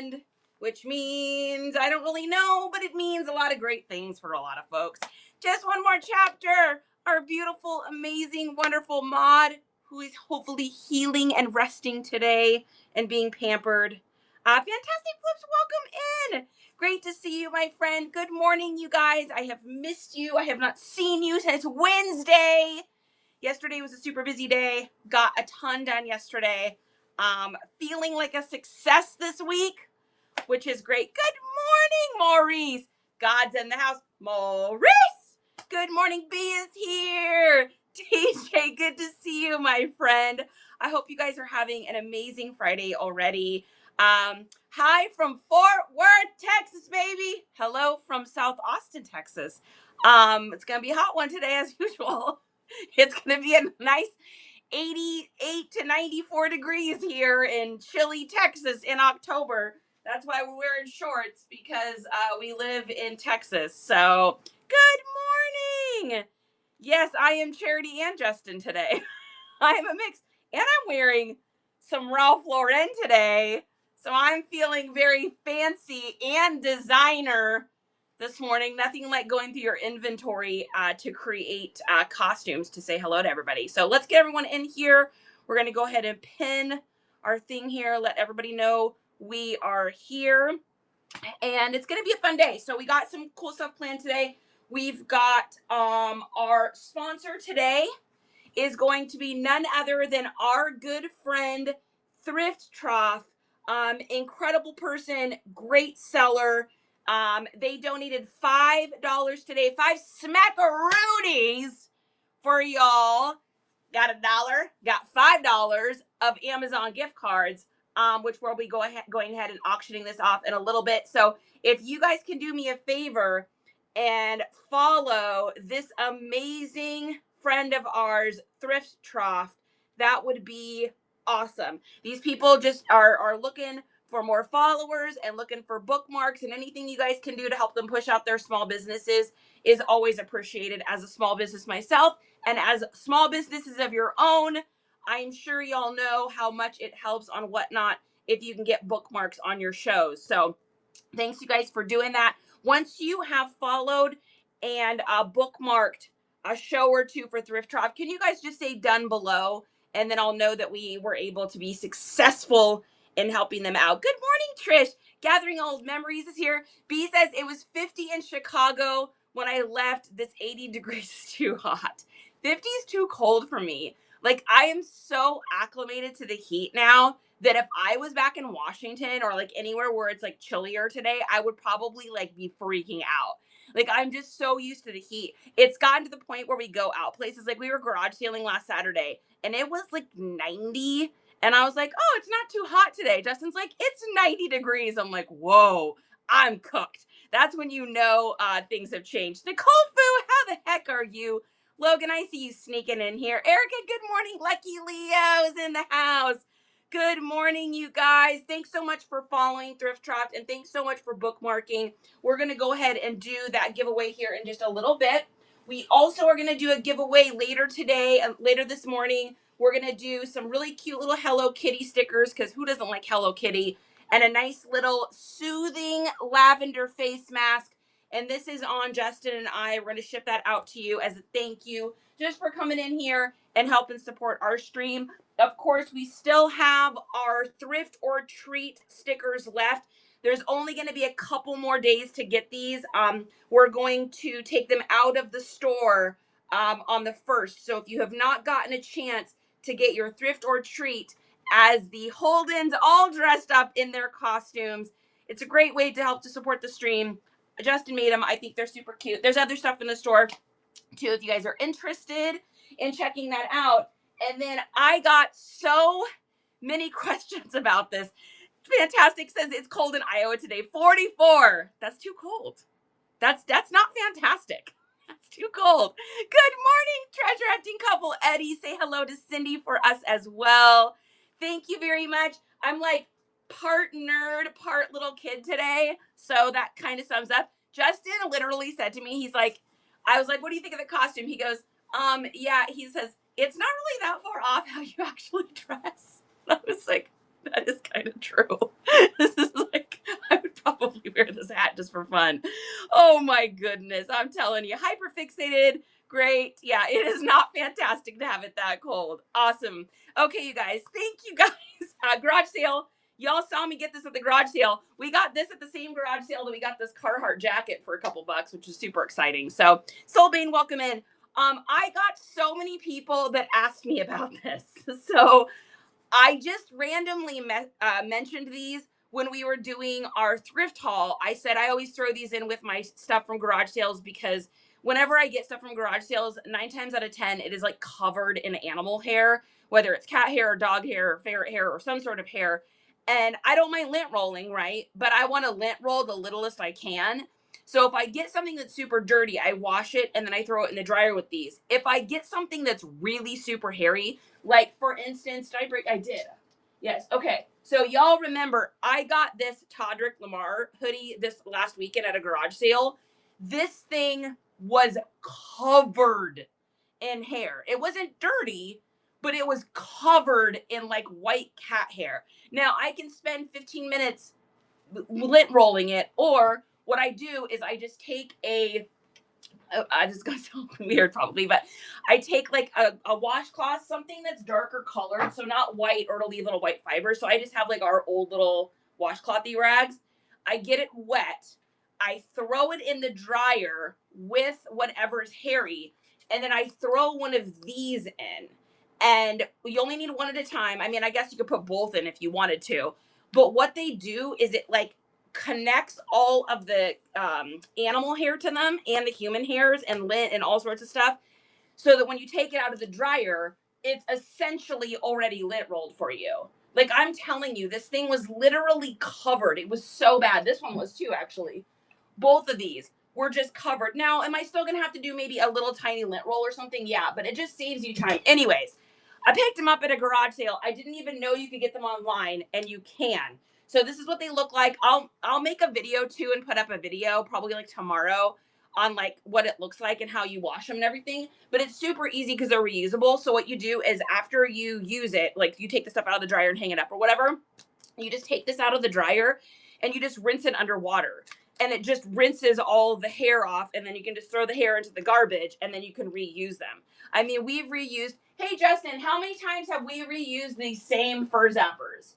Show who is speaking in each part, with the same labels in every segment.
Speaker 1: end, which means I don't really know, but it means a lot of great things for a lot of folks. Just one more chapter. Our beautiful, amazing, wonderful Maud, who is hopefully healing and resting today and being pampered. Fantastic Flips, welcome in. Great to see you, my friend. Good morning, you guys. I have missed you. I have not seen you since Wednesday. Yesterday was a super busy day. Got a ton done yesterday. Feeling like a success this week, which is great. Good morning, Maurice. God's in the house. Maurice. Good morning, B is here. TJ, good to see you, my friend. I hope you guys are having an amazing Friday already. Hi from Fort Worth, Texas, baby. Hello from South Austin, Texas. It's going to be a hot one today as usual. It's going to be a nice 88 to 94 degrees here in chilly Texas in October. That's why we're wearing shorts, because we live in Texas. So, good morning. Yes, I am Charity and Justin today. I am a mix. And I'm wearing some Ralph Lauren today. So I'm feeling very fancy and designer this morning. Nothing like going through your inventory to create costumes to say hello to everybody. So let's get everyone in here. We're going to go ahead and pin our thing here. Let everybody know we are here. And it's going to be a fun day. So we got some cool stuff planned today. We've got our sponsor today is going to be none other than our good friend, Thrift Trough. Incredible person, great seller. They donated $5 today, 5 smackaroonies for y'all. Got $1, got $5 of Amazon gift cards, which we'll be going ahead and auctioning this off in a little bit. So if you guys can do me a favor and follow this amazing friend of ours, Thrift Trough, that would be awesome. These people just are looking for more followers and looking for bookmarks, and anything you guys can do to help them push out their small businesses is always appreciated. As a small business myself, and as small businesses of your own, I'm sure y'all know how much it helps on Whatnot if you can get bookmarks on your shows. So thanks you guys for doing that. Once you have followed and bookmarked a show or two for Thrift Trough, can you guys just say done below? And then I'll know that we were able to be successful in helping them out. Good morning, Trish. Gathering Old Memories is here. B says it was 50 in Chicago when I left. This 80 degrees is too hot. 50 is too cold for me. Like, I am so acclimated to the heat now that if I was back in Washington or like anywhere where it's like chillier today, I would probably like be freaking out. Like, I'm just so used to the heat. It's gotten to the point where we go out places. Like, we were garage sailing last Saturday and it was like 90. And I was like, oh, it's not too hot today. Justin's like, it's 90 degrees. I'm like, whoa, I'm cooked. That's when you know things have changed. Nicole Fu, how the heck are you? Logan, I see you sneaking in here. Erica, good morning. Lucky Leo is in the house. Good morning, you guys. Thanks so much for following Thrift Trough, and thanks so much for bookmarking. We're going to go ahead and do that giveaway here in just a little bit. We also are going to do a giveaway later today, later this morning. We're going to do some really cute little Hello Kitty stickers, because who doesn't like Hello Kitty? And a nice little soothing lavender face mask. And this is on Justin and I. We're going to ship that out to you as a thank you just for coming in here and helping support our stream. Of course, we still have our thrift or treat stickers left. There's only going to be a couple more days to get these. We're going to take them out of the store on the 1st. So if you have not gotten a chance to get your thrift or treat as the Holdens all dressed up in their costumes, it's a great way to help to support the stream. Justin made them. I think they're super cute. There's other stuff in the store too if you guys are interested in checking that out. And then I got so many questions about this. Fantastic says it's cold in Iowa today. 44. That's too cold. That's not fantastic. That's too cold. Good morning, treasure hunting couple. Eddie, say hello to Cindy for us as well. Thank you very much. I'm like part nerd, part little kid today. So that kind of sums up. Justin literally said to me, he's like, I was like, what do you think of the costume? He goes, yeah, he says, it's not really that far off how you actually dress. And I was like, that is kind of true. This is like just for fun. Oh my goodness. I'm telling you, hyperfixated. Great. Yeah, it is not fantastic to have it that cold. Awesome. Okay, you guys. Thank you guys. Garage sale. Y'all saw me get this at the garage sale. We got this at the same garage sale that we got this Carhartt jacket for a couple bucks, which is super exciting. So, Soulbane, welcome in. I got so many people that asked me about this. So, I just randomly mentioned these when we were doing our thrift haul. I said I always throw these in with my stuff from garage sales because whenever I get stuff from garage sales, 9 times out of 10, it is like covered in animal hair, whether it's cat hair or dog hair or ferret hair or some sort of hair. And I don't mind lint rolling, right? But I want to lint roll the littlest I can. So if I get something that's super dirty, I wash it and then I throw it in the dryer with these. If I get something that's really super hairy, like for instance, did I break? I did. Yes. Okay. So y'all remember, I got this Todrick Lamar hoodie this last weekend at a garage sale. This thing was covered in hair. It wasn't dirty, but it was covered in like white cat hair. Now I can spend 15 minutes lint rolling it, or what I do is I just take this is gonna sound weird probably, but I take like a washcloth, something that's darker colored, so not white or to leave little white fibers. So I just have like our old little washclothy rags. I get it wet. I throw it in the dryer with whatever's hairy, and then I throw one of these in. And you only need one at a time. I mean, I guess you could put both in if you wanted to. But what they do is it like connects all of the animal hair to them and the human hairs and lint and all sorts of stuff, so that when you take it out of the dryer, it's essentially already lint rolled for you. Like, I'm telling you, this thing was literally covered. It was so bad. This one was too, actually. Both of these were just covered. Now, am I still gonna have to do maybe a little tiny lint roll or something? Yeah, but it just saves you time. Anyways, I picked them up at a garage sale. I didn't even know you could get them online, and you can. So this is what they look like. I'll make a video too and put up a video probably like tomorrow on like what it looks like and how you wash them and everything. But it's super easy because they're reusable. So what you do is after you use it, like you take the stuff out of the dryer and hang it up or whatever, you just take this out of the dryer and you just rinse it under water. And it just rinses all the hair off, and then you can just throw the hair into the garbage, and then you can reuse them. I mean, we've reused. Hey, Justin, how many times have we reused these same FurZappers?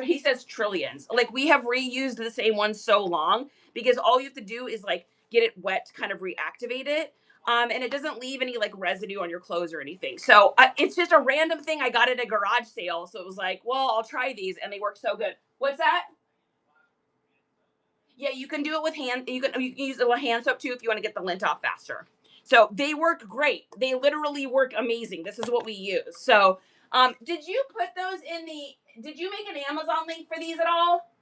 Speaker 1: He says trillions. Like, we have reused the same one so long because all you have to do is like get it wet to kind of reactivate it. And it doesn't leave any like residue on your clothes or anything. So it's just a random thing I got at a garage sale. So it was like, well, I'll try these, and they work so good. What's that? Yeah, you can do it with hand. You can use it with hand soap too if you want to get the lint off faster. So they work great. They literally work amazing. This is what we use. So, did you put those in the? Did you make an Amazon link for these at all?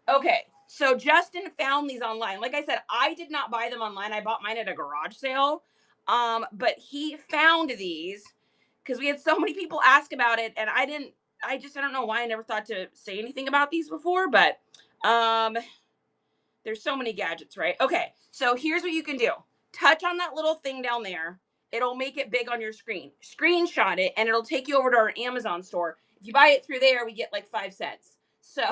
Speaker 1: Okay, so Justin found these online. Like I said, I did not buy them online. I bought mine at a garage sale. But he found these because we had so many people ask about it, and I didn't. I don't know why I never thought to say anything about these before, but um, there's so many gadgets, right? Okay, so here's what you can do. Touch on that little thing down there. It'll make it big on your screen. Screenshot it, and it'll take you over to our Amazon store. If you buy it through there, we get like 5 cents. So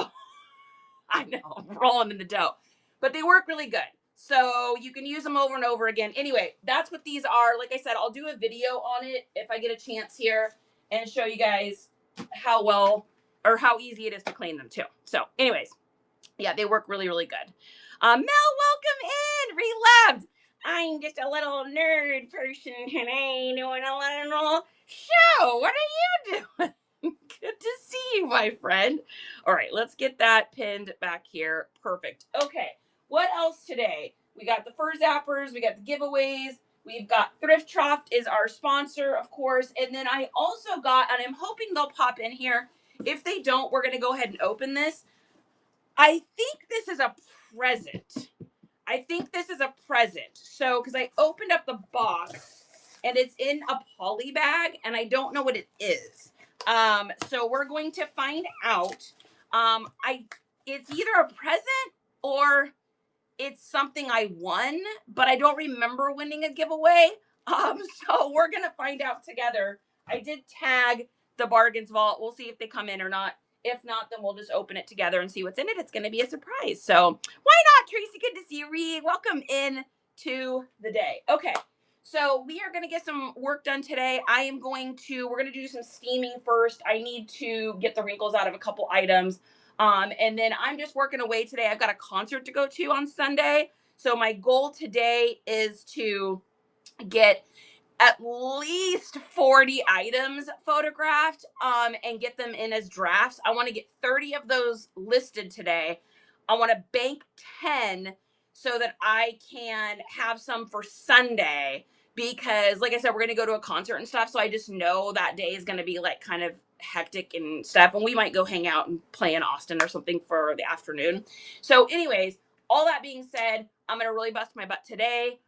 Speaker 1: I know, I'm rolling in the dough. But they work really good. So you can use them over and over again. Anyway, that's what these are. Like I said, I'll do a video on it if I get a chance here and show you guys how well or how easy it is to clean them too. So anyways, yeah, they work really, really good. Mel, welcome in. Relabed. I'm just a little nerd person today doing a little show. What are you doing? Good to see you, my friend. All right, let's get that pinned back here. Perfect. Okay, what else today? We got the FurZappers, we got the giveaways, we've got Thrift Trough is our sponsor, of course, and then I also got, and I'm hoping they'll pop in here. If they don't, we're going to go ahead and open this. I think this is a present. So, because I opened up the box, and it's in a poly bag, and I don't know what it is. So we're going to find out. It's either a present or it's something I won, but I don't remember winning a giveaway. So we're gonna find out together. I did tag the Bargains Vault. We'll see if they come in or not. If not, then we'll just open it together and see what's in it. It's going to be a surprise. So why not, Tracy? Good to see you, Reed. Welcome in to the day. Okay. So we are going to get some work done today. We're going to do some steaming first. I need to get the wrinkles out of a couple items. And then I'm just working away today. I've got a concert to go to on Sunday. So my goal today is to get at least 40 items photographed and get them in as drafts. I want to get 30 of those listed today. I want to bank 10 so that I can have some for Sunday because like I said, we're going to go to a concert and stuff. So I just know that day is going to be like kind of hectic and stuff. And we might go hang out and play in Austin or something for the afternoon. So anyways, all that being said, I'm going to really bust my butt today.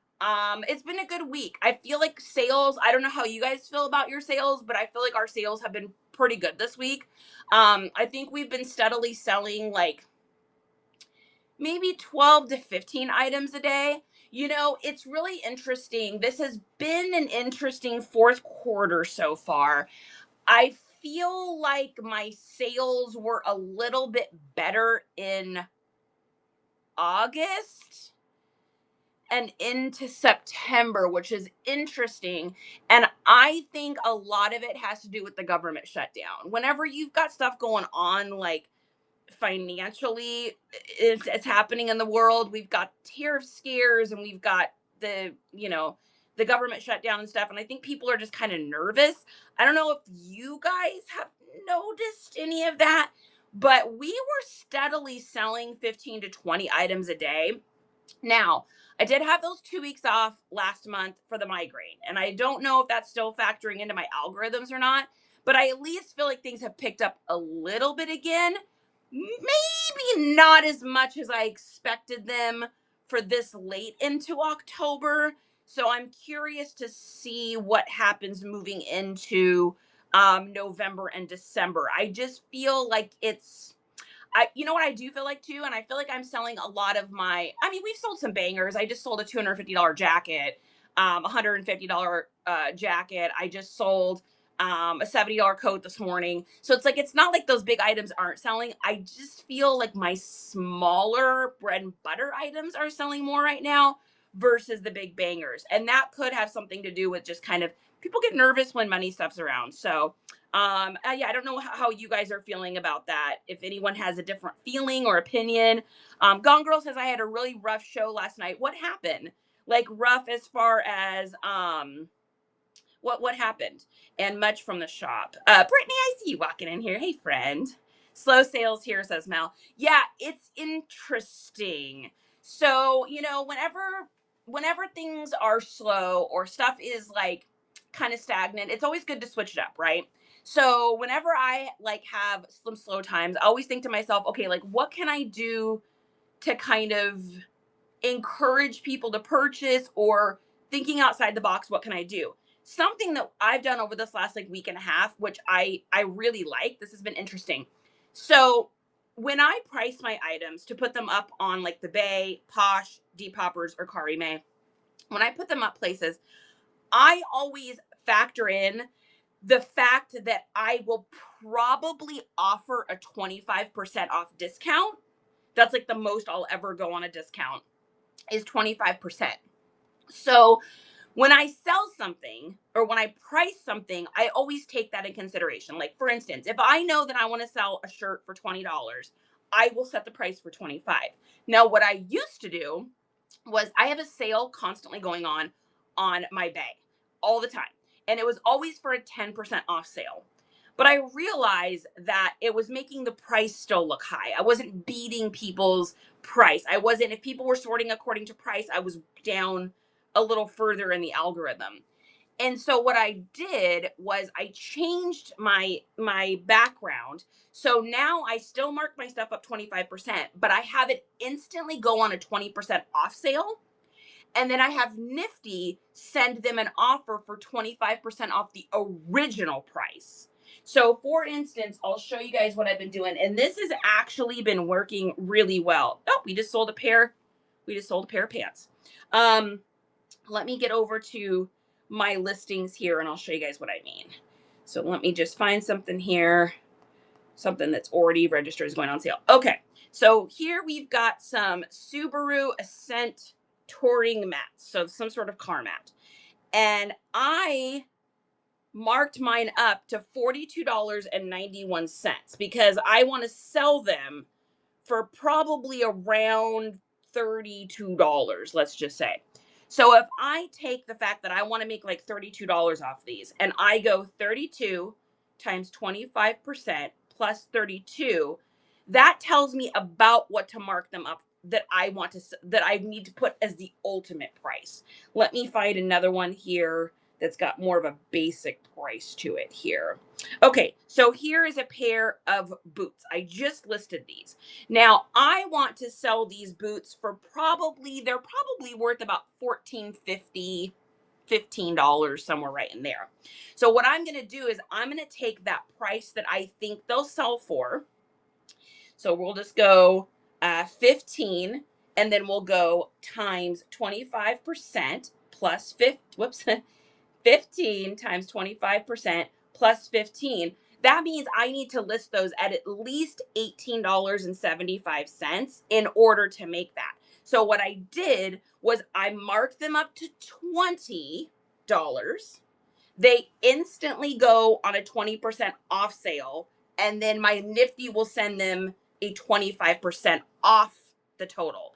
Speaker 1: It's been a good week. I feel like sales, I don't know how you guys feel about your sales, but I feel like our sales have been pretty good this week. I think we've been steadily selling like maybe 12 to 15 items a day. You know, it's really interesting. This has been an interesting fourth quarter so far. I feel like my sales were a little bit better in August and into September, which is interesting. And I think a lot of it has to do with the government shutdown. Whenever you've got stuff going on, like financially, it's happening in the world. We've got tariff scares and we've got the government shutdown and stuff. And I think people are just kind of nervous. I don't know if you guys have noticed any of that, but we were steadily selling 15 to 20 items a day. Now, I did have those 2 weeks off last month for the migraine, and I don't know if that's still factoring into my algorithms or not, but I at least feel like things have picked up a little bit again. Maybe not as much as I expected them for this late into October. So I'm curious to see what happens moving into November and December. I just feel like you know what I do feel like too, and I feel like I'm selling a lot of we've sold some bangers. I just sold a $250 jacket, $150 jacket. I just sold a $70 coat this morning. So it's like, it's not like those big items aren't selling. I just feel like my smaller bread and butter items are selling more right now versus the big bangers. And that could have something to do with just kind of people get nervous when money stuff's around. So yeah, I don't know how you guys are feeling about that. If anyone has a different feeling or opinion. Gone Girl says I had a really rough show last night. What happened? Like rough as far as what happened? And much from the shop. Brittany, I see you walking in here. Hey, friend. Slow sales here, says Mel. Yeah, it's interesting. So, whenever things are slow or stuff is like kind of stagnant, it's always good to switch it up, right? So whenever I like have some slow times, I always think to myself, okay, like what can I do to kind of encourage people to purchase, or thinking outside the box, what can I do? Something that I've done over this last like week and a half, which I really like. This has been interesting. So when I price my items to put them up on like the Bay, Posh, Depoppers, or Karime, when I put them up places, I always factor in the fact that I will probably offer a 25% off discount. That's like the most I'll ever go on a discount is 25%. So when I sell something or when I price something, I always take that in consideration. Like for instance, if I know that I want to sell a shirt for $20, I will set the price for $25. Now, what I used to do was I have a sale constantly going on my Bay all the time. And it was always for a 10% off sale. But I realized that it was making the price still look high. I wasn't beating people's price. If people were sorting according to price, I was down a little further in the algorithm. And so what I did was I changed my background. So now I still mark my stuff up 25%, but I have it instantly go on a 20% off sale. And then I have Nifty send them an offer for 25% off the original price. So for instance, I'll show you guys what I've been doing. And this has actually been working really well. Oh, we just sold a pair of pants. Let me get over to my listings here and I'll show you guys what I mean. So let me just find something here. Something that's already registered is going on sale. Okay, so here we've got some Subaru Ascent touring mats, so some sort of car mat. And I marked mine up to $42.91 because I want to sell them for probably around $32, let's just say. So if I take the fact that I want to make like $32 off these and I go 32 times 25% plus 32, that tells me about what to mark them up that I need to put as the ultimate price. Let me find another one here that's got more of a basic price to it here. Okay, so here is a pair of boots. I just listed these. Now, I want to sell these boots for they're probably worth about $14.50, $15, somewhere right in there. So what I'm going to do is I'm going to take that price that I think they'll sell for. So we'll just go 15, and then we'll go times 25% plus 15 times 25% plus 15. That means I need to list those at least $18.75 in order to make that. So what I did was I marked them up to $20. They instantly go on a 20% off sale, and then my Nifty will send them a 25% off the total.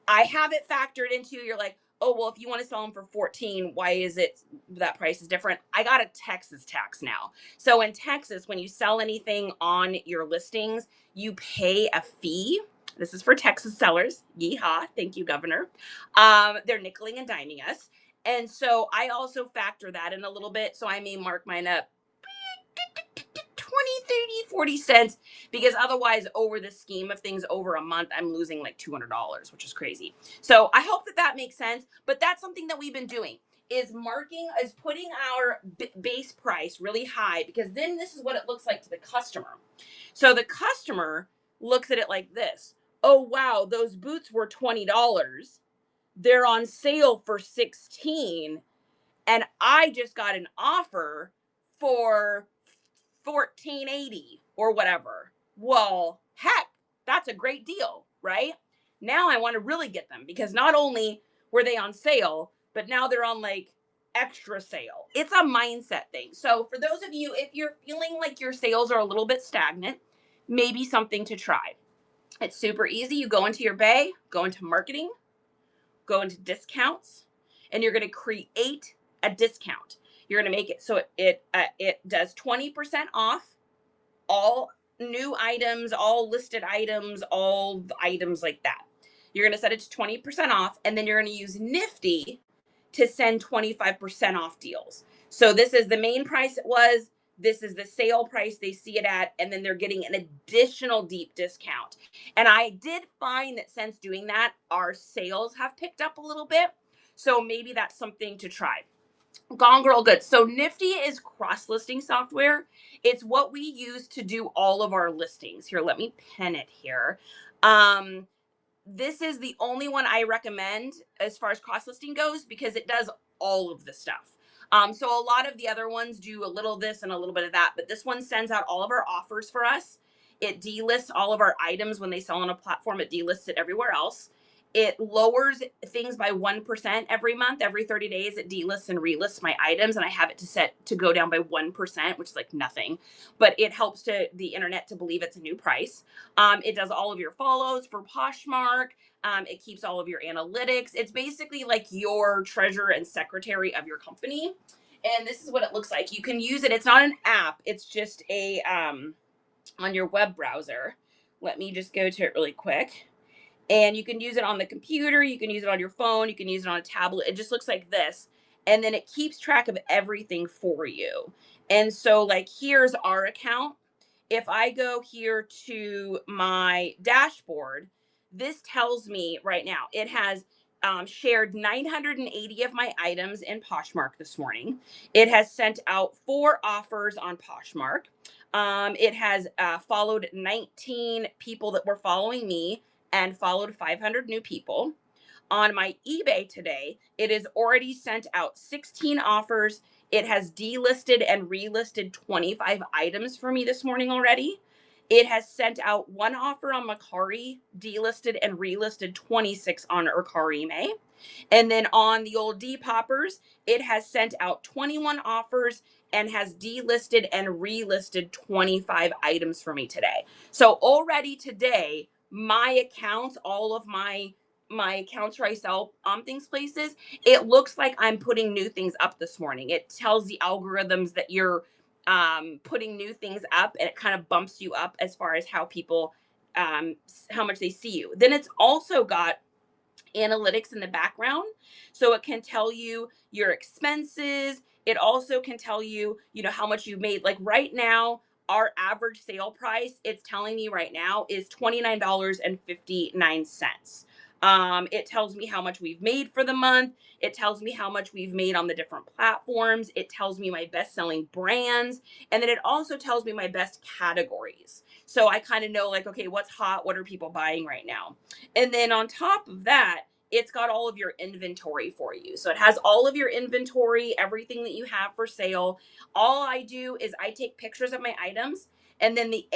Speaker 1: I have it factored into, you're like, oh, well, if you want to sell them for 14, why is it that price is different? I got a Texas tax now. So in Texas, when you sell anything on your listings, you pay a fee. This is for Texas sellers. Yeehaw. Thank you, Governor. They're nickeling and diming us. And so I also factor that in a little bit. So I may mark mine up 20, 30, 40 cents, because otherwise over the scheme of things over a month, I'm losing like $200, which is crazy. So I hope that makes sense, but that's something that we've been doing is putting our base price really high, because then this is what it looks like to the customer. So the customer looks at it like this. Oh, wow, those boots were $20. They're on sale for 16, and I just got an offer for $14.80 or whatever. Well, heck, that's a great deal, right? Now I want to really get them, because not only were they on sale, but now they're on like extra sale. It's a mindset thing. So for those of you, if you're feeling like your sales are a little bit stagnant, maybe something to try. It's super easy. You go into your bay, go into marketing, go into discounts, and you're going to create a discount. You're going to make it so it does 20% off all new items, all listed items, all items like that. You're going to set it to 20% off, and then you're going to use Nifty to send 25% off deals. So this is the main price it was. This is the sale price they see it at, and then they're getting an additional deep discount. And I did find that since doing that, our sales have picked up a little bit. So maybe that's something to try. Gone Girl Good. So Nifty is cross-listing software. It's what we use to do all of our listings. Here, let me pen it here. This is the only one I recommend as far as cross-listing goes, because it does all of the stuff. So a lot of the other ones do a little this and a little bit of that, but this one sends out all of our offers for us. It delists all of our items when they sell on a platform. It delists it everywhere else. It lowers things by 1% every month. Every 30 days, it delists and relists my items, and I have it to go down by 1%, which is like nothing, but it helps the internet to believe it's a new price. It does all of your follows for Poshmark. It keeps all of your analytics. It's basically like your treasurer and secretary of your company. And this is what it looks like. You can use it. It's not an app. It's just on your web browser. Let me just go to it really quick. And you can use it on the computer. You can use it on your phone. You can use it on a tablet. It just looks like this. And then it keeps track of everything for you. And so like, here's our account. If I go here to my dashboard, this tells me right now, it has shared 980 of my items in Poshmark this morning. It has sent out 4 offers on Poshmark. It has followed 19 people that were following me and followed 500 new people. On my eBay today, it has already sent out 16 offers. It has delisted and relisted 25 items for me this morning already. It has sent out one offer on Macari, delisted and relisted 26 on Urkarime. And then on the old Depoppers, it has sent out 21 offers and has delisted and relisted 25 items for me today. So already today, my accounts, all of my accounts where I sell things places, it looks like I'm putting new things up this morning. It tells the algorithms that you're putting new things up, and it kind of bumps you up as far as how people how much they see you. Then it's also got analytics in the background, so it can tell you your expenses. It also can tell you, how much you made. Like right now, our average sale price, it's telling me right now, is $29.59. It tells me how much we've made for the month. It tells me how much we've made on the different platforms. It tells me my best selling brands, and then it also tells me my best categories, so I kind of know, like, okay, what's hot, what are people buying right now. And then on top of that, it's got all of your inventory for you. So it has all of your inventory, everything that you have for sale. All I do is I take pictures of my items, and then the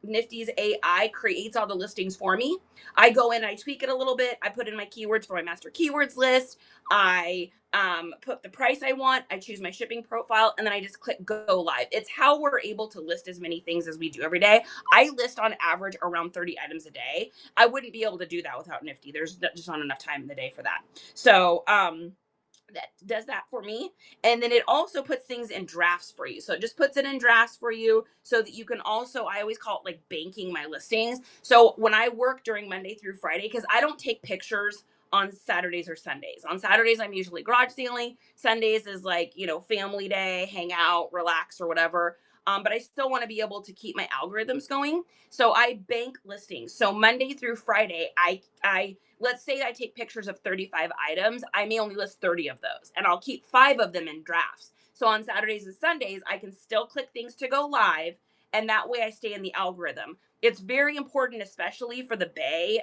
Speaker 1: Nifty's AI creates all the listings for me. I go in, I tweak it a little bit. I put in my keywords for my master keywords list. I put the price I want. I choose my shipping profile, and then I just click go live. It's how we're able to list as many things as we do every day. I list on average around 30 items a day. I wouldn't be able to do that without Nifty. There's just not enough time in the day for that. So, that does that for me. And then it also puts things in drafts for you. So it just puts it in drafts for you so that you can also, I always call it like banking my listings. So when I work during Monday through Friday, because I don't take pictures on Saturdays or Sundays. On Saturdays, I'm usually garage sailing. Sundays is like, family day, hang out, relax, or whatever. But I still want to be able to keep my algorithms going. So I bank listings. So Monday through Friday, I let's say I take pictures of 35 items. I may only list 30 of those, and I'll keep 5 of them in drafts. So on Saturdays and Sundays, I can still click things to go live, and that way I stay in the algorithm. It's very important, especially for the Bay.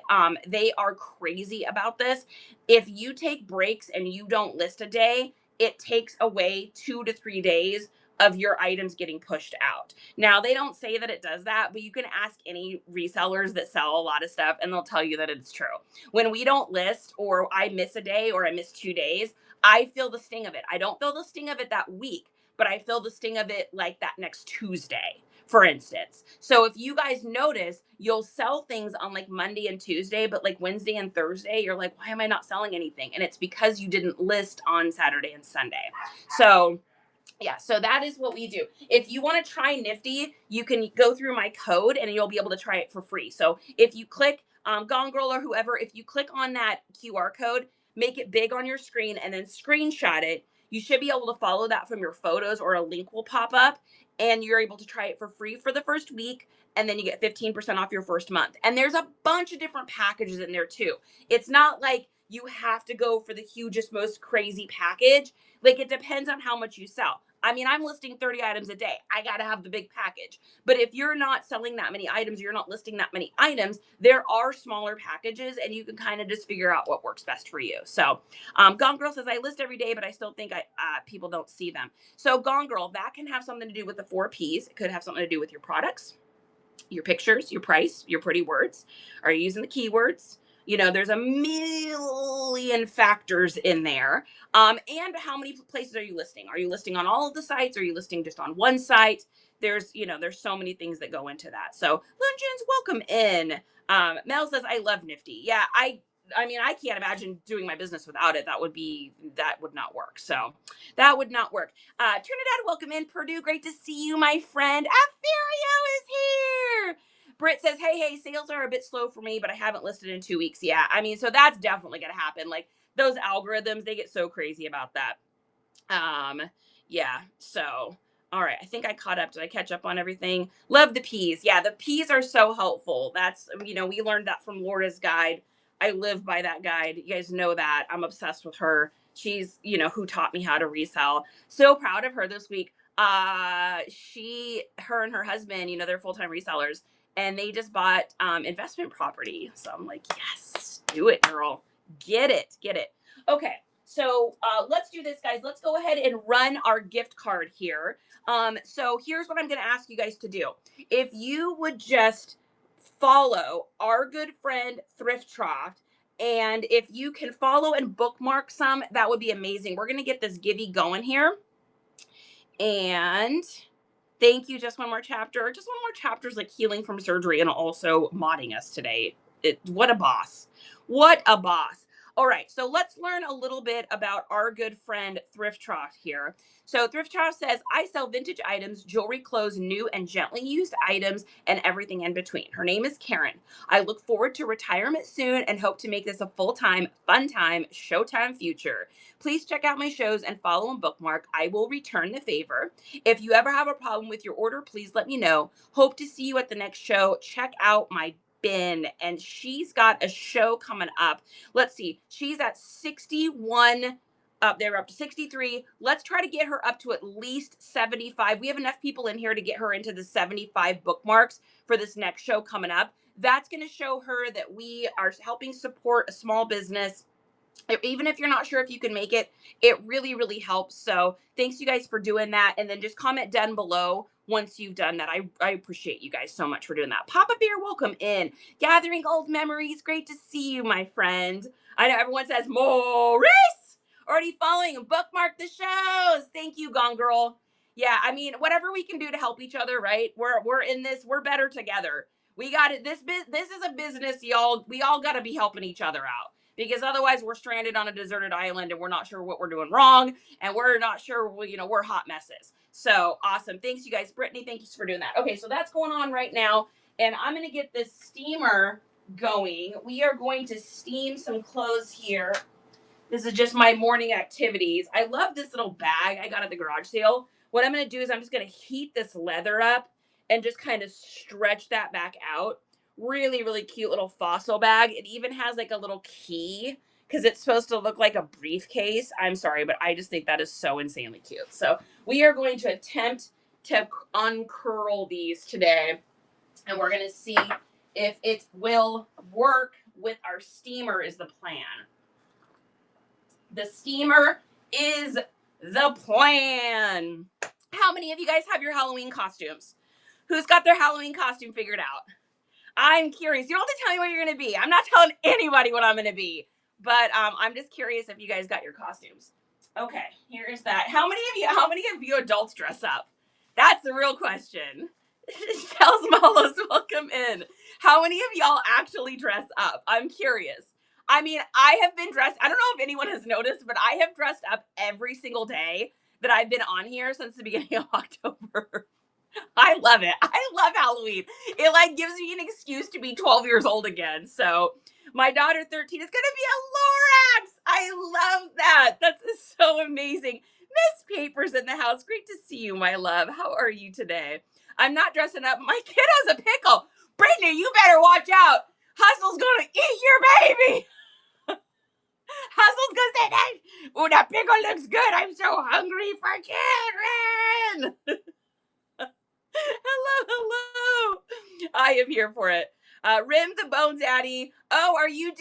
Speaker 1: They are crazy about this. If you take breaks and you don't list a day, it takes away 2 to 3 days of your items getting pushed out. Now, they don't say that it does that, but you can ask any resellers that sell a lot of stuff, and they'll tell you that it's true. When we don't list, or I miss a day, or I miss 2 days, I feel the sting of it. I don't feel the sting of it that week, but I feel the sting of it like that next Tuesday, for instance. So if you guys notice, you'll sell things on like Monday and Tuesday, but like Wednesday and Thursday, you're like, why am I not selling anything? And it's because you didn't list on Saturday and Sunday. So yeah, so that is what we do. If you want to try Nifty, you can go through my code and you'll be able to try it for free. So if you click Gone Girl or whoever, if you click on that QR code, make it big on your screen and then screenshot it, you should be able to follow that from your photos, or a link will pop up, and you're able to try it for free for the first week. And then you get 15% off your first month. And there's a bunch of different packages in there too. It's not like you have to go for the hugest, most crazy package. Like, it depends on how much you sell. I mean, I'm listing 30 items a day. I got to have the big package. But if you're not selling that many items, you're not listing that many items, there are smaller packages, and you can kind of just figure out what works best for you. So Gone Girl says, I list every day, but I still think people don't see them. So Gone Girl, that can have something to do with the 4 Ps. It could have something to do with your products, your pictures, your price, your pretty words. Are you using the keywords? There's a million factors in there. And how many places are you listing? Are you listing on all of the sites? Are you listing just on one site? There's so many things that go into that. So Luncheons, welcome in. Mel says, I love Nifty. Yeah, I mean, I can't imagine doing my business without it. That would not work. So that would not work. Trinidad, welcome in. Purdue, great to see you, my friend. Aferio is here. Britt says, hey, sales are a bit slow for me, but I haven't listed in 2 weeks. Yeah, I mean, so that's definitely going to happen. Like, those algorithms, they get so crazy about that. Yeah, so, all right. I think I caught up. Did I catch up on everything? Love the Ps. Yeah, the Ps are so helpful. That's, we learned that from Laura's guide. I live by that guide. You guys know that. I'm obsessed with her. She's, who taught me how to resell. So proud of her this week. Her and her husband, they're full-time resellers, and they just bought investment property. So I'm like, yes, do it, girl. Get it. Okay. So let's do this, guys. Let's go ahead and run our gift card here. So here's what I'm going to ask you guys to do. If you would just follow our good friend Thrift Trough, and if you can follow and bookmark some, that would be amazing. We're going to get this givey going here. And thank you. Just one more chapter. Just one more chapter is like healing from surgery and also modding us today. What a boss. What a boss. All right, so let's learn a little bit about our good friend Thrift Trough here. So Thrift Trough says, I sell vintage items, jewelry, clothes, new and gently used items, and everything in between. Her name is Karen. I look forward to retirement soon and hope to make this a full-time, fun-time, showtime future. Please check out my shows and follow and bookmark. I will return the favor. If you ever have a problem with your order, please let me know. Hope to see you at the next show. Check out my bin. And she's got a show coming up. Let's see. She's at 61. Up there, up to 63. Let's try to get her up to at least 75. We have enough people in here to get her into the 75 bookmarks for this next show coming up. That's going to show her that we are helping support a small business. Even if you're not sure if you can make it, it really, really helps. So thanks you guys for doing that. And then just comment down below once you've done that. I appreciate you guys so much for doing that. Papa Bear, welcome in. Gathering old memories. Great to see you, my friend. I know everyone says, Maurice, already following and bookmark the shows. Thank you, Gone Girl. Yeah, I mean, whatever we can do to help each other, right? We're in this. We're better together. We got it. This is a business, y'all. We all got to be helping each other out. Because otherwise we're stranded on a deserted island and we're not sure what we're doing wrong. And we're not sure, we're hot messes. So awesome. Thanks, you guys. Brittany, thank you for doing that. Okay, so that's going on right now. And I'm going to get this steamer going. We are going to steam some clothes here. This is just my morning activities. I love this little bag I got at the garage sale. What I'm going to do is I'm just going to heat this leather up and just kind of stretch that back out. Really, really cute little fossil bag. It even has like a little key because it's supposed to look like a briefcase. I'm sorry, but I just think that is so insanely cute. So we are going to attempt to uncurl these today, and we're going to see if it will work with our steamer is the plan. The steamer is the plan. How many of you guys have your Halloween costumes? Who's got their Halloween costume figured out? I'm curious. You don't have to tell me what you're going to be. I'm not telling anybody what I'm going to be. But I'm just curious if you guys got your costumes. Okay, here's that. How many of you adults dress up? That's the real question. Tells Malos, welcome in. How many of y'all actually dress up? I'm curious. I mean, I have been dressed. I don't know if anyone has noticed, but I have dressed up every single day that I've been on here since the beginning of October. I love it. I love Halloween. It like gives me an excuse to be 12 years old again. So my daughter 13 is going to be a Lorax. I love that. That's so amazing. Miss Papers in the house. Great to see you, my love. How are you today? I'm not dressing up. My kiddo's a pickle. Brittany, you better watch out. Hustle's going to eat your baby. Hustle's going to say, hey, oh, that pickle looks good. I'm so hungry for Karen. Hello. I am here for it. Rim the Bones Addy. Oh, are you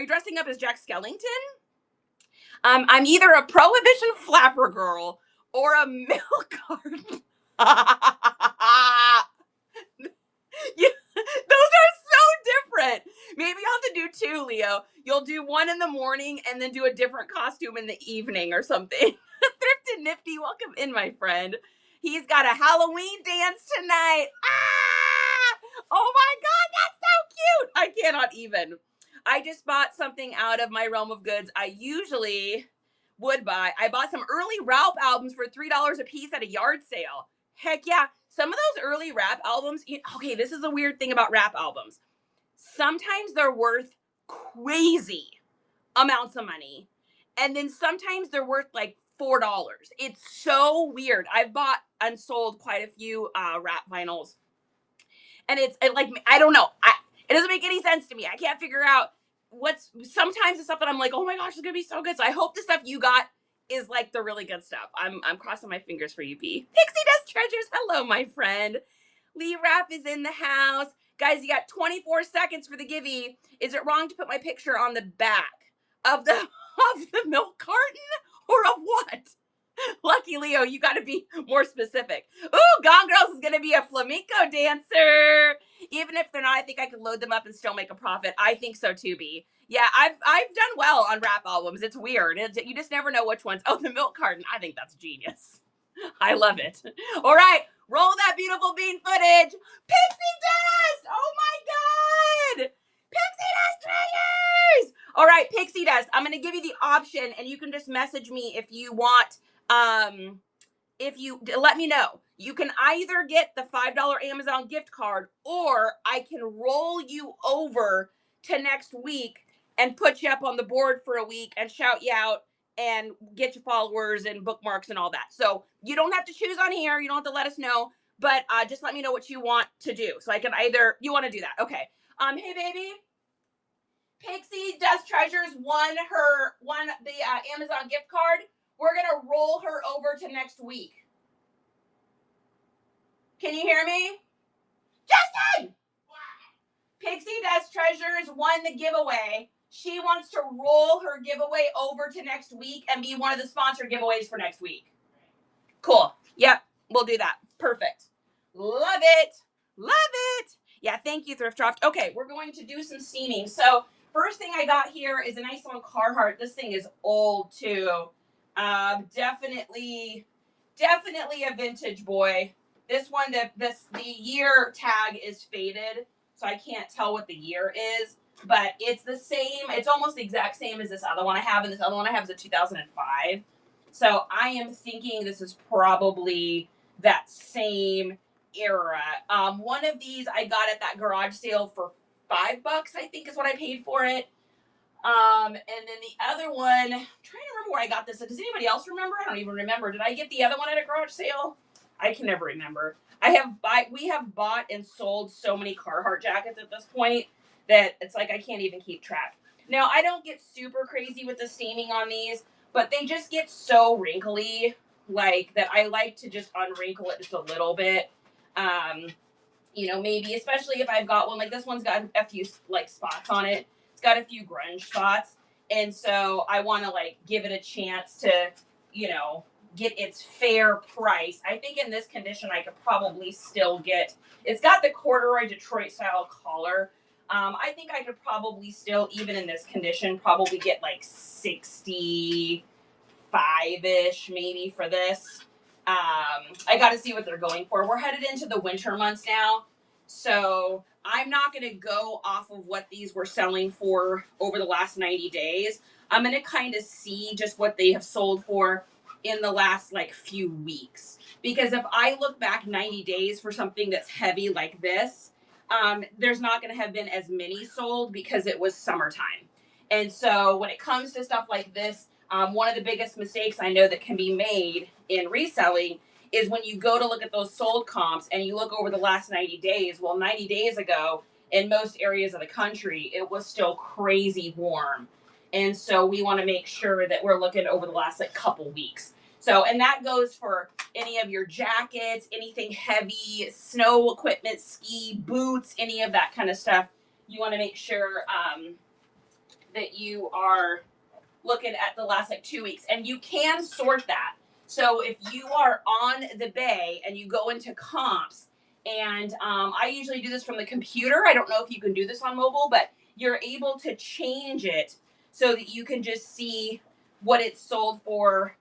Speaker 1: dressing up as Jack Skellington? I'm either a Prohibition flapper girl or a milk carton. Yeah, those are so different. Maybe I'll have to do two, Leo. You'll do one in the morning and then do a different costume in the evening or something. Thrifted Nifty, welcome in, my friend. He's got a Halloween dance tonight. Ah! Oh my God, that's so cute. I cannot even. I just bought something out of my realm of goods I usually would buy. I bought some early Ralph albums for $3 a piece at a yard sale. Heck yeah. Some of those early rap albums, okay, this is a weird thing about rap albums. Sometimes they're worth crazy amounts of money. And then sometimes they're worth like $4. It's so weird. I've bought and sold quite a few rap vinyls. And it's like, I don't know. It doesn't make any sense to me. I can't figure out sometimes the stuff that I'm like, oh my gosh, it's going to be so good. So I hope the stuff you got is like the really good stuff. I'm crossing my fingers for you, P. Pixie Dust Treasures. Hello, my friend. Lee Raff is in the house. Guys, you got 24 seconds for the givey. Is it wrong to put my picture on the back? Of the of the milk carton or of what? Lucky Leo, you got to be more specific. Ooh, Gone Girls is going to be a flamenco dancer. Even if they're not, I think I could load them up and still make a profit. I think so too, B. Yeah, I've done well on rap albums. It's weird. You just never know which ones. Oh, the milk carton. I think that's genius. I love it. All right, roll that beautiful bean footage. Pixie dust. Oh my God. Pixie dust treasures. All right, Pixie dust. I'm going to give you the option, and you can just message me if you want. If you let me know, you can either get the $5 Amazon gift card, or I can roll you over to next week and put you up on the board for a week and shout you out and get your followers and bookmarks and all that. So you don't have to choose on here. You don't have to let us know, but just let me know what you want to do. So I can either, you want to do that. Okay. Hey baby, Pixie Dust Treasures won the Amazon gift card. We're going to roll her over to next week. Can you hear me? Justin! Pixie Dust Treasures won the giveaway. She wants to roll her giveaway over to next week and be one of the sponsored giveaways for next week. Cool. Yep, we'll do that. Perfect. Love it. Love it. Yeah, thank you, Thrift Draft. Okay, we're going to do some steaming. So first thing I got here is a nice little Carhartt. This thing is old too. Definitely a vintage boy. This one, the year tag is faded, so I can't tell what the year is, but it's the same. It's almost the exact same as this other one I have, and this other one I have is a 2005. So I am thinking this is probably that same era. One of these I got at that garage sale for $5, I think is what I paid for it. And then the other one, I'm trying to remember where I got this. Does anybody else remember? I don't even remember. Did I get the other one at a garage sale? I can never remember. We have bought and sold so many Carhartt jackets at this point that it's like I can't even keep track. Now, I don't get super crazy with the steaming on these, but they just get so wrinkly, like, that I like to just unwrinkle it just a little bit. Maybe, especially if I've got one, like this one's got a few, like, spots on it. It's got a few grunge spots. And so I want to, like, give it a chance to, get its fair price. I think in this condition, I could probably still get, it's got the corduroy Detroit style collar. I think I could probably still, even in this condition, probably get like 65-ish maybe for this. I got to see what they're going for. We're headed into the winter months now, so I'm not going to go off of what these were selling for over the last 90 days. I'm going to kind of see just what they have sold for in the last like few weeks. Because if I look back 90 days for something that's heavy like this, there's not going to have been as many sold because it was summertime. And so when it comes to stuff like this, one of the biggest mistakes I know that can be made in reselling is when you go to look at those sold comps and you look over the last 90 days. Well, 90 days ago, in most areas of the country, it was still crazy warm. And so we want to make sure that we're looking over the last like couple weeks. So, and that goes for any of your jackets, anything heavy, snow equipment, ski, boots, any of that kind of stuff. You want to make sure that you are looking at the last like 2 weeks, and you can sort that. So if you are on the bay and you go into comps, and I usually do this from the computer. I don't know if you can do this on mobile, but you're able to change it so that you can just see what it's sold for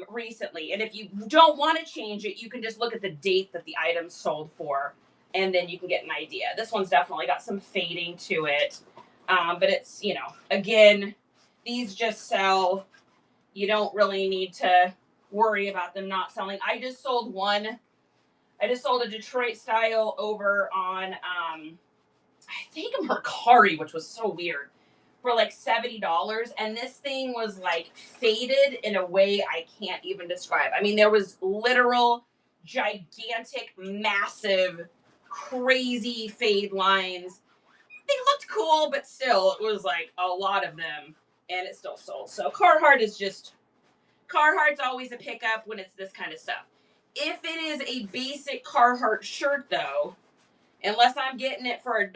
Speaker 1: recently. And if you don't want to change it, you can just look at the date that the item sold for, and then you can get an idea. This one's definitely got some fading to it, but it's, again, these just sell. You don't really need to worry about them not selling. I just sold one. I just sold a Detroit style over on, I think Mercari, which was so weird, for like $70. And this thing was like faded in a way I can't even describe. I mean, there was literal, gigantic, massive, crazy fade lines. They looked cool, but still, it was like a lot of them. And it still sold. So Carhartt's always a pickup when it's this kind of stuff. If it is a basic Carhartt shirt, though, unless I'm getting it for $1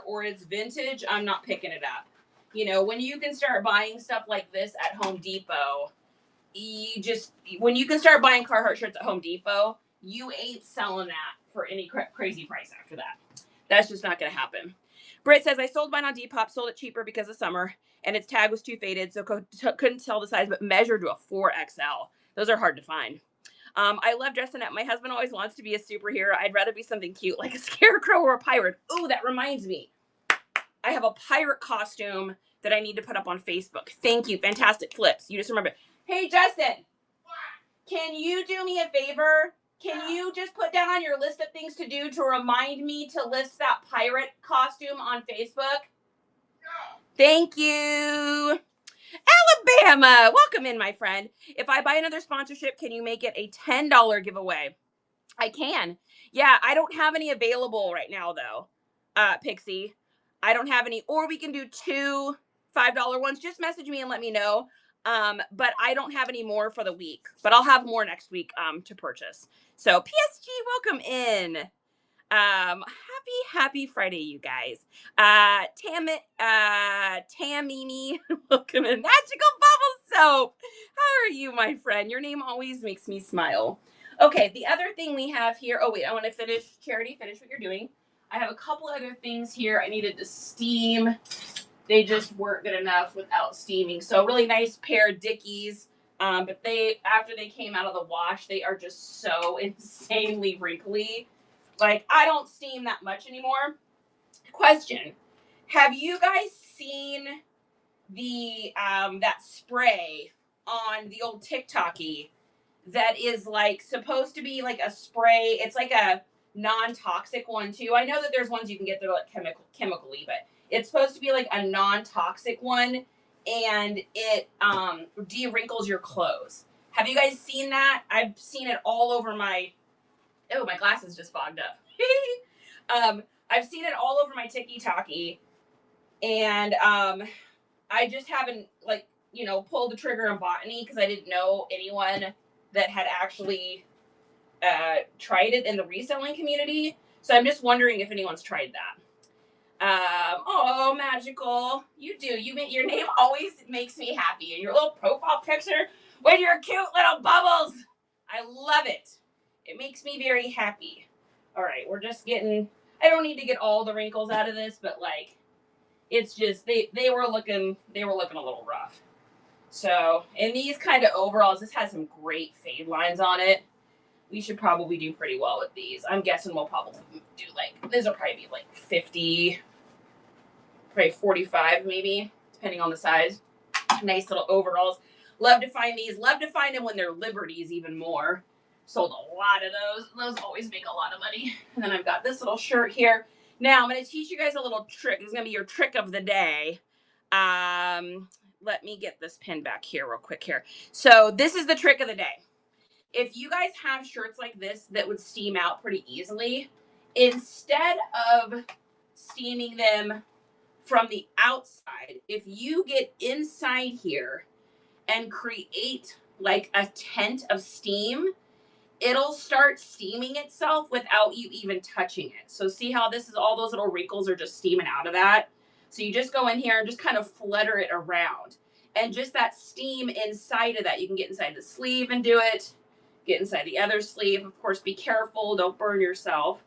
Speaker 1: or it's vintage, I'm not picking it up. You know, when you can start buying stuff like this at Home Depot, when you can start buying Carhartt shirts at Home Depot, you ain't selling that for any crazy price after that. That's just not going to happen. Britt says, I sold mine on Depop, sold it cheaper because of summer, and its tag was too faded, so couldn't tell the size, but measured to a 4XL. Those are hard to find. I love dressing up. My husband always wants to be a superhero. I'd rather be something cute like a scarecrow or a pirate. Oh, that reminds me. I have a pirate costume that I need to put up on Facebook. Thank you. Fantastic flips. You just remember. Hey, Justin. Can you do me a favor? Can you just put down on your list of things to do to remind me to list that pirate costume on Facebook? No. Thank you. Alabama. Welcome in, my friend. If I buy another sponsorship, can you make it a $10 giveaway? I can. Yeah, I don't have any available right now, though, Pixie. I don't have any. Or we can do two $5 ones. Just message me and let me know. But I don't have any more for the week. But I'll have more next week to purchase. So PSG, welcome in. Happy Friday, you guys. Tamini, welcome in. Magical Bubble Soap. How are you, my friend? Your name always makes me smile. Okay, the other thing we have here. Oh, wait, I want to finish. Charity, finish what you're doing. I have a couple other things here I needed to steam. They just weren't good enough without steaming. So, really nice pair of Dickies. But after they came out of the wash, they are just so insanely wrinkly. Like, I don't steam that much anymore. Question. Have you guys seen the that spray on the old TikToky that is like supposed to be like a spray? It's like a non-toxic one too. I know that there's ones you can get that are like chemically, but it's supposed to be like a non-toxic one, and it de-wrinkles your clothes. Have you guys seen that? I've seen it all over my... Oh, my glasses just fogged up. I've seen it all over my TikTok, and I just haven't, like, you know, pulled the trigger and bought any because I didn't know anyone that had actually tried it in the reselling community. So I'm just wondering if anyone's tried that. Oh, Magical. You do. Your name always makes me happy. And your little profile picture with your cute little bubbles. I love it. It makes me very happy. All right, we're just getting... I don't need to get all the wrinkles out of this, but, like, it's just... They were looking a little rough. So, in these kind of overalls, this has some great fade lines on it. We should probably do pretty well with these. I'm guessing we'll probably do, like... These will probably be, like, 50... Probably 45, maybe, depending on the size. Nice little overalls. Love to find these. Love to find them when they're Liberties even more. Sold a lot of those. Those always make a lot of money. And then I've got this little shirt here. Now, I'm going to teach you guys a little trick. This is going to be your trick of the day. Let me get this pin back here real quick here. So this is the trick of the day. If you guys have shirts like this that would steam out pretty easily, instead of steaming them from the outside, if you get inside here and create like a tent of steam, it'll start steaming itself without you even touching it. So see how this is, all those little wrinkles are just steaming out of that? So you just go in here and just kind of flutter it around. And just that steam inside of that, you can get inside the sleeve and do it. Get inside the other sleeve. Of course, be careful, don't burn yourself.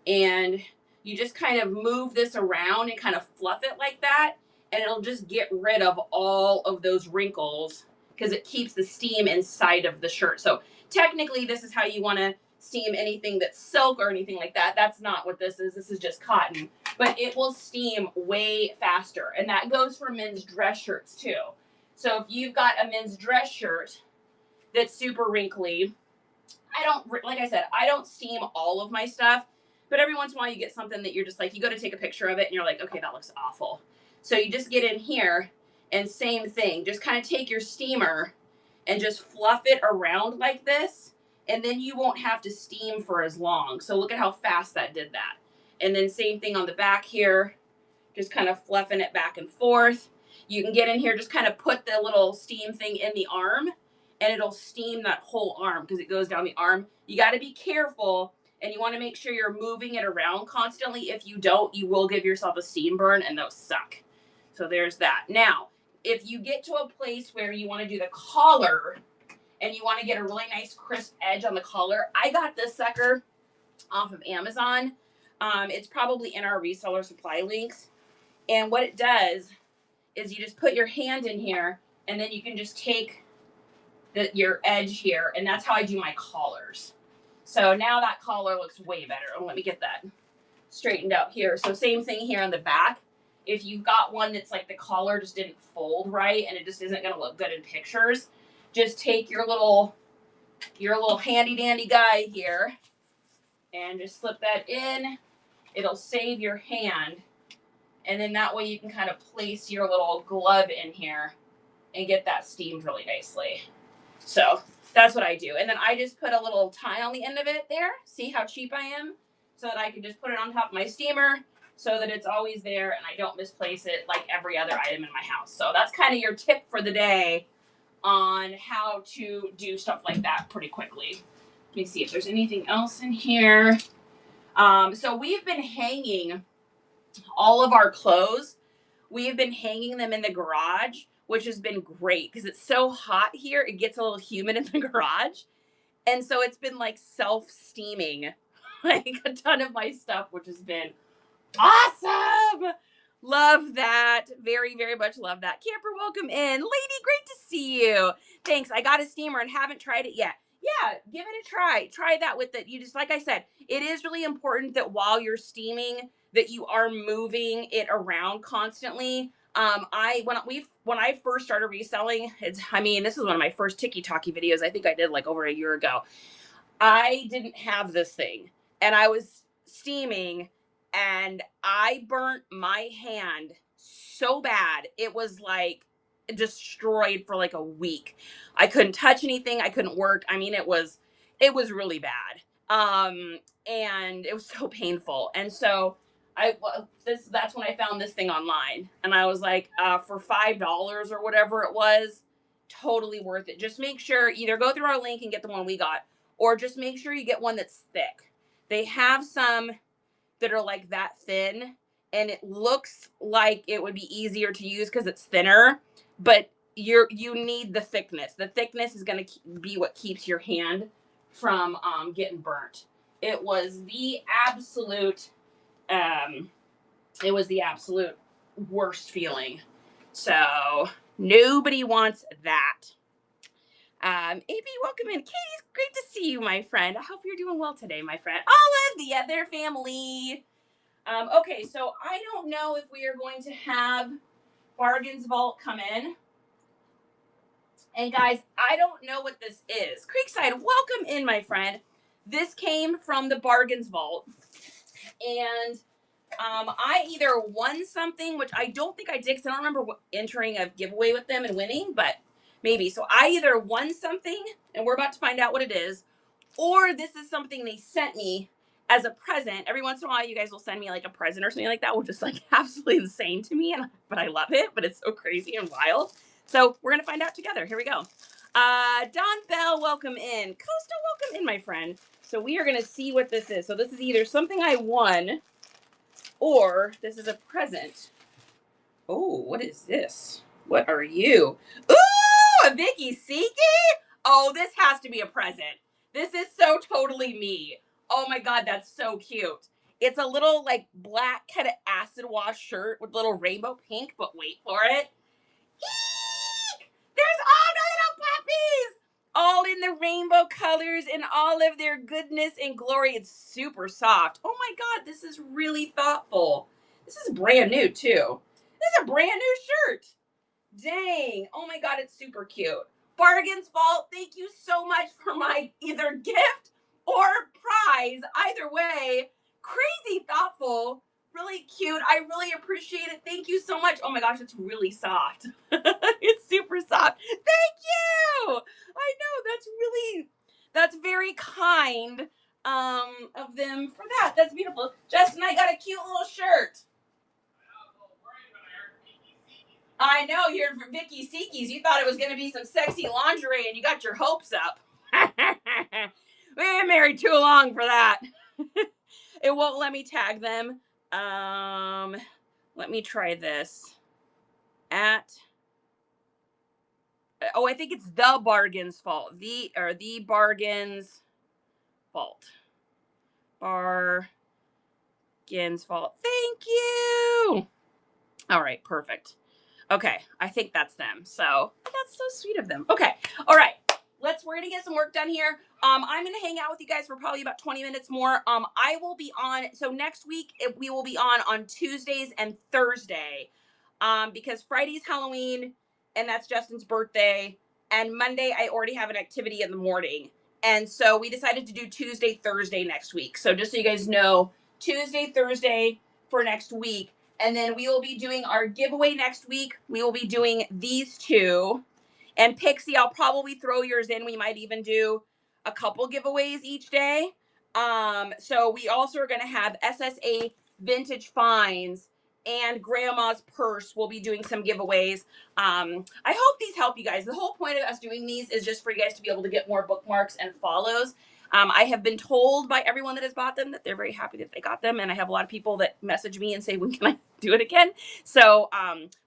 Speaker 1: And you just kind of move this around and kind of fluff it like that. And it'll just get rid of all of those wrinkles because it keeps the steam inside of the shirt. So technically, this is how you want to steam anything that's silk or anything like that. That's not what this is. This is just cotton. But it will steam way faster. And that goes for men's dress shirts too. So if you've got a men's dress shirt that's super wrinkly, like I said, I don't steam all of my stuff. But every once in a while you get something that you're just like, you go to take a picture of it and you're like, okay, that looks awful. So you just get in here and same thing. Just kind of take your steamer and just fluff it around like this. And then you won't have to steam for as long. So look at how fast that did that. And then same thing on the back here. Just kind of fluffing it back and forth. You can get in here, just kind of put the little steam thing in the arm. And it'll steam that whole arm because it goes down the arm. You got to be careful. And you want to make sure you're moving it around constantly. If you don't, you will give yourself a steam burn, and those suck. So there's that. Now, if you get to a place where you want to do the collar and you want to get a really nice crisp edge on the collar, I got this sucker off of Amazon. It's probably in our reseller supply links. And what it does is you just put your hand in here and then you can just take your edge here. And that's how I do my collars. So now that collar looks way better. Oh, let me get that straightened out here. So same thing here on the back. If you've got one that's like the collar just didn't fold right and it just isn't going to look good in pictures, just take your little handy dandy guy here and just slip that in. It'll save your hand. And then that way you can kind of place your little glove in here and get that steamed really nicely. So that's what I do. And then I just put a little tie on the end of it there. See how cheap I am? So that I can just put it on top of my steamer so that it's always there and I don't misplace it like every other item in my house. So that's kind of your tip for the day on how to do stuff like that pretty quickly. Let me see if there's anything else in here. So we've been hanging all of our clothes. We have been hanging them in the garage, which has been great because it's so hot here. It gets a little humid in the garage. And so it's been like self-steaming like a ton of my stuff, which has been awesome. Love that. Very, very much love that. Camper, welcome in. Lady, great to see you. Thanks. I got a steamer and haven't tried it yet. Yeah, give it a try. Try that with it. You just, like I said, it is really important that while you're steaming that you are moving it around constantly. When I first started reselling, this is one of my first Tiki-Talkie videos. I think I did like over a year ago. I didn't have this thing and I was steaming and I burnt my hand so bad. It was like destroyed for like a week. I couldn't touch anything. I couldn't work. I mean, it was really bad. And it was so painful. And so that's when I found this thing online and I was like, for $5 or whatever it was, totally worth it. Just make sure either go through our link and get the one we got, or just make sure you get one that's thick. They have some that are like that thin and it looks like it would be easier to use because it's thinner, but you need the thickness. The thickness is going to be what keeps your hand from getting burnt. It was the absolute worst feeling. So nobody wants that. AB, welcome in. Katie's great to see you, my friend. I hope you're doing well today, my friend. Olive, the other family. Okay, so I don't know if we are going to have Bargains Vault come in. And guys, I don't know what this is. Creekside, welcome in, my friend. This came from the Bargains Vault. And I either won something, which I don't think I did because I don't remember entering a giveaway with them and winning, but maybe. So I either won something, and we're about to find out what it is, or this is something they sent me as a present. Every once in a while, you guys will send me like a present or something like that, which is like absolutely insane to me, but I love it, but it's so crazy and wild. So we're going to find out together. Here we go. Don Bell, welcome in. Costa, welcome in, my friend. So we are going to see what this is. So this is either something I won, or this is a present. Oh, what is this? What are you? Ooh, a Vicky Siki? Oh, this has to be a present. This is so totally me. Oh my God, that's so cute. It's a little like black kind of acid wash shirt with little rainbow pink, but wait for it. Eek! There's all the little puppies! All in the rainbow colors and all of their goodness and glory. It's super soft. Oh my God, this is really thoughtful. This is brand new too. This is a brand new shirt. Dang. Oh my God, it's super cute. Bargains Vault, thank you so much for my either gift or prize. Either way, crazy thoughtful, really cute. I really appreciate it. Thank you so much. Oh my gosh, it's really soft. It's super soft. Thank you. I know, that's very kind of them for that. That's beautiful. Justin, I got a cute little shirt. I know, you're Vicky Siki's. You thought it was going to be some sexy lingerie and you got your hopes up. We been married too long for that. It won't let me tag them. Let me try this. at, oh, I think it's the bargains fault. The bargains fault. Bargains fault. Thank you. All right, perfect. Okay, I think that's them. So that's so sweet of them. Okay, all right. We're gonna get some work done here. I'm gonna hang out with you guys for probably about 20 minutes more. I will be on, so next week we will be on Tuesdays and Thursday. Because Friday's Halloween and that's Justin's birthday. And Monday I already have an activity in the morning. And so we decided to do Tuesday, Thursday next week. So just so you guys know, Tuesday, Thursday for next week. And then we will be doing our giveaway next week. We will be doing these two. And Pixie, I'll probably throw yours in. We might even do a couple giveaways each day. So we also are going to have SSA vintage finds and grandma's purse. We'll be doing some giveaways. I hope these help you guys. The whole point of us doing these is just for you guys to be able to get more bookmarks and follows. I have been told by everyone that has bought them that they're very happy that they got them. And I have a lot of people that message me and say, when can I do it again? So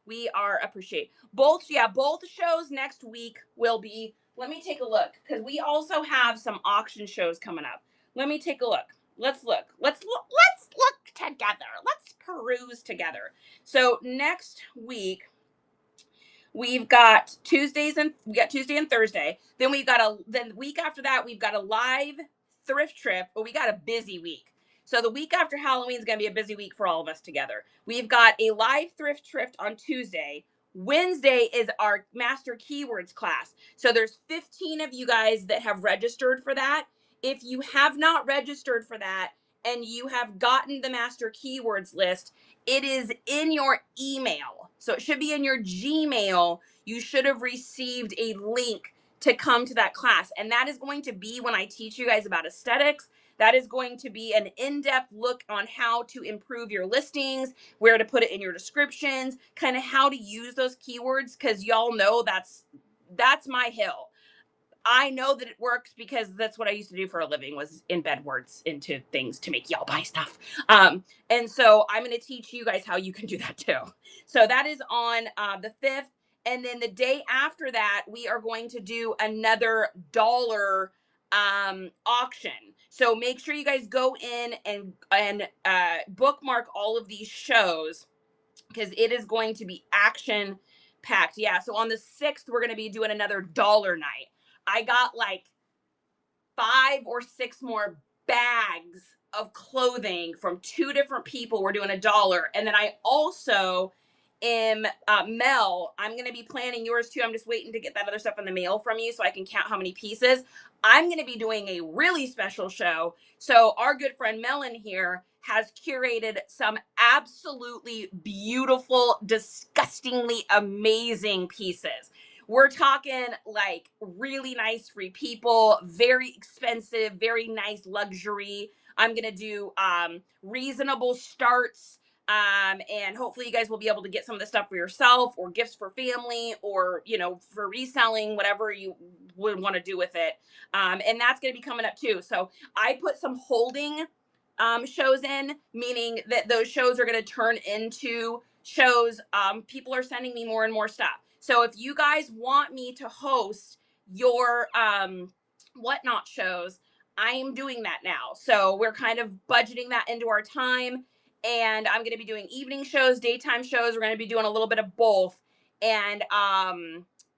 Speaker 1: we are appreciate both shows next week will be, let me take a look, because we also have some auction shows coming up. Let me take a look. Let's look together. Let's peruse together. So next week we've got Tuesday and Thursday. Then the week after that, we've got a live thrift trip, but we got a busy week. So the week after Halloween is going to be a busy week for all of us together. We've got a live thrift trip on Tuesday. Wednesday is our master keywords class. So there's 15 of you guys that have registered for that. If you have not registered for that and you have gotten the master keywords list, it is in your email. So it should be in your Gmail. You should have received a link to come to that class. And that is going to be when I teach you guys about aesthetics. That is going to be an in-depth look on how to improve your listings, where to put it in your descriptions, kind of how to use those keywords, because y'all know that's my hill. I know that it works because that's what I used to do for a living, was embed words into things to make y'all buy stuff. And so I'm going to teach you guys how you can do that too. So that is on the 5th. And then the day after that, we are going to do another dollar auction. So make sure you guys go in and bookmark all of these shows, because it is going to be action packed. Yeah. So on the 6th, we're going to be doing another dollar night. I got like 5 or 6 more bags of clothing from 2 different people. We're doing $1. And then I also am, Mel, I'm going to be planning yours too. I'm just waiting to get that other stuff in the mail from you so I can count how many pieces. I'm going to be doing a really special show. So our good friend Melon here has curated some absolutely beautiful, disgustingly amazing pieces. We're talking like really nice free people, very expensive, very nice luxury. I'm going to do reasonable starts. And hopefully you guys will be able to get some of the stuff for yourself, or gifts for family, or, for reselling, whatever you would want to do with it. And that's going to be coming up too. So I put some holding shows in, meaning that those shows are going to turn into shows. People are sending me more and more stuff. So if you guys want me to host your whatnot shows, I am doing that now. So we're kind of budgeting that into our time. And I'm going to be doing evening shows, daytime shows. We're going to be doing a little bit of both. And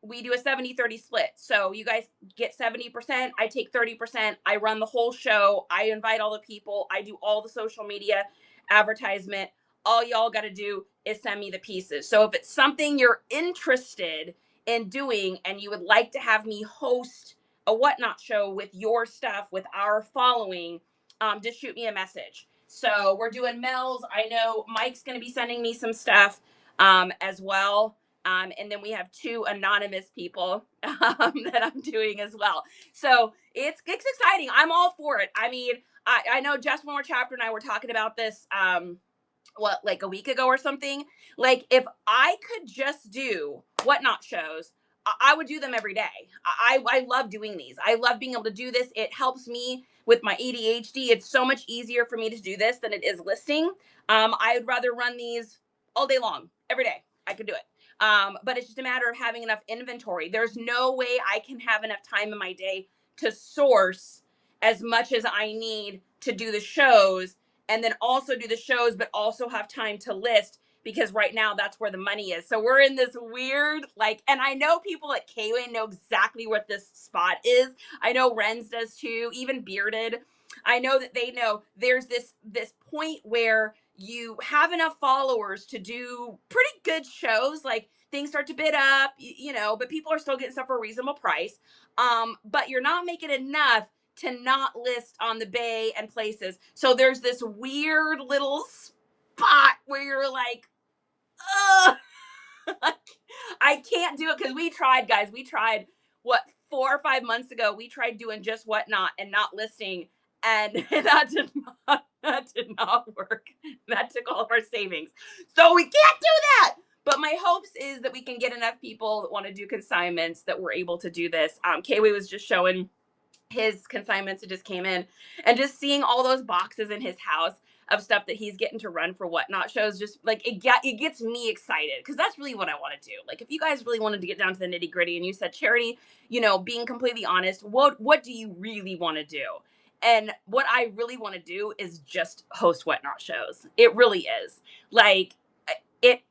Speaker 1: we do a 70-30 split. So you guys get 70%. I take 30%. I run the whole show. I invite all the people. I do all the social media advertisement. All y'all got to do is send me the pieces. So if it's something you're interested in doing and you would like to have me host a whatnot show with your stuff, with our following, just shoot me a message. So we're doing Mel's. I know Mike's going to be sending me some stuff as well. And then we have 2 anonymous people that I'm doing as well. So it's exciting. I'm all for it. I mean, I know Just One More Chapter and I were talking about this, like a week ago or something. Like, if I could just do whatnot shows, I would do them every day. I love doing these. I love being able to do this. It helps me with my ADHD. It's so much easier for me to do this than it is listing. I would rather run these all day long, every day. I could do it. But it's just a matter of having enough inventory. There's no way I can have enough time in my day to source as much as I need to do the shows, and then also do the shows, but also have time to list, because right now that's where the money is. So we're in this weird, like, and I know people at Kway know exactly what this spot is. I know Renz does too, even Bearded. I know that they know there's this point where you have enough followers to do pretty good shows. Like, things start to bid up, but people are still getting stuff for a reasonable price. But you're not making enough to not list on the Bay and places. So there's this weird little spot where you're like, ugh, I can't do it, because we tried, guys. We tried, what, 4 or 5 months ago, we tried doing just Whatnot and not listing, and that did not work. That took all of our savings. So we can't do that. But my hopes is that we can get enough people that want to do consignments that we're able to do this. Kway was just showing his consignments that just came in, and just seeing all those boxes in his house of stuff that he's getting to run for Whatnot shows, just like it gets me excited, because that's really what I want to do. Like, if you guys really wanted to get down to the nitty gritty and you said, Charity, being completely honest, what do you really want to do? And what I really want to do is just host Whatnot shows. It really is. Like, it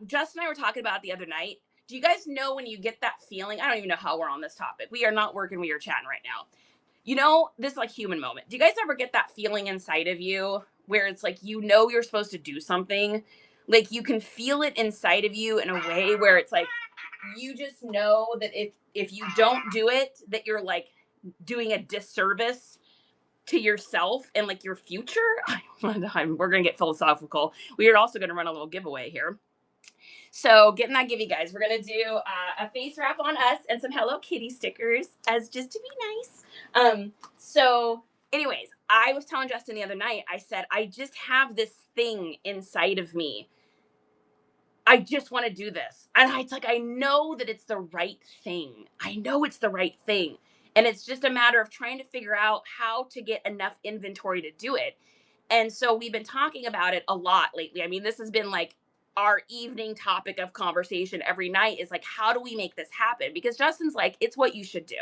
Speaker 1: Justin and I were talking about it the other night. Do you guys know when you get that feeling? I don't even know how we're on this topic. We are not working, we are chatting right now. This is like human moment. Do you guys ever get that feeling inside of you where it's like, you're supposed to do something? Like, you can feel it inside of you in a way where it's like, you just know that if you don't do it, that you're like doing a disservice to yourself and like your future. We're going to get philosophical. We are also going to run a little giveaway here. So getting that give you guys, we're going to do a face wrap on us and some Hello Kitty stickers as just to be nice. So anyways, I was telling Justin the other night, I said, I just have this thing inside of me. I just want to do this. And it's like, I know that it's the right thing. I know it's the right thing. And it's just a matter of trying to figure out how to get enough inventory to do it. And so we've been talking about it a lot lately. I mean, this has been like our evening topic of conversation every night, is like, how do we make this happen? Because Justin's like, it's what you should do.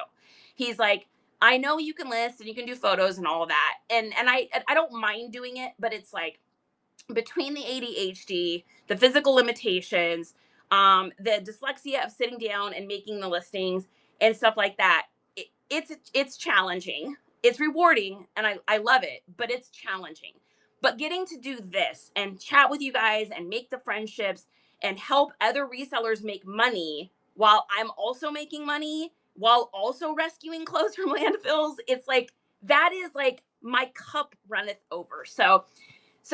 Speaker 1: He's like, I know you can list and you can do photos and all that. And I don't mind doing it, but it's like, between the ADHD, the physical limitations, the dyslexia of sitting down and making the listings and stuff like that, it's challenging. It's rewarding, and I love it, but it's challenging. But getting to do this and chat with you guys and make the friendships and help other resellers make money while I'm also making money, while also rescuing clothes from landfills, it's like, that is like, my cup runneth over. So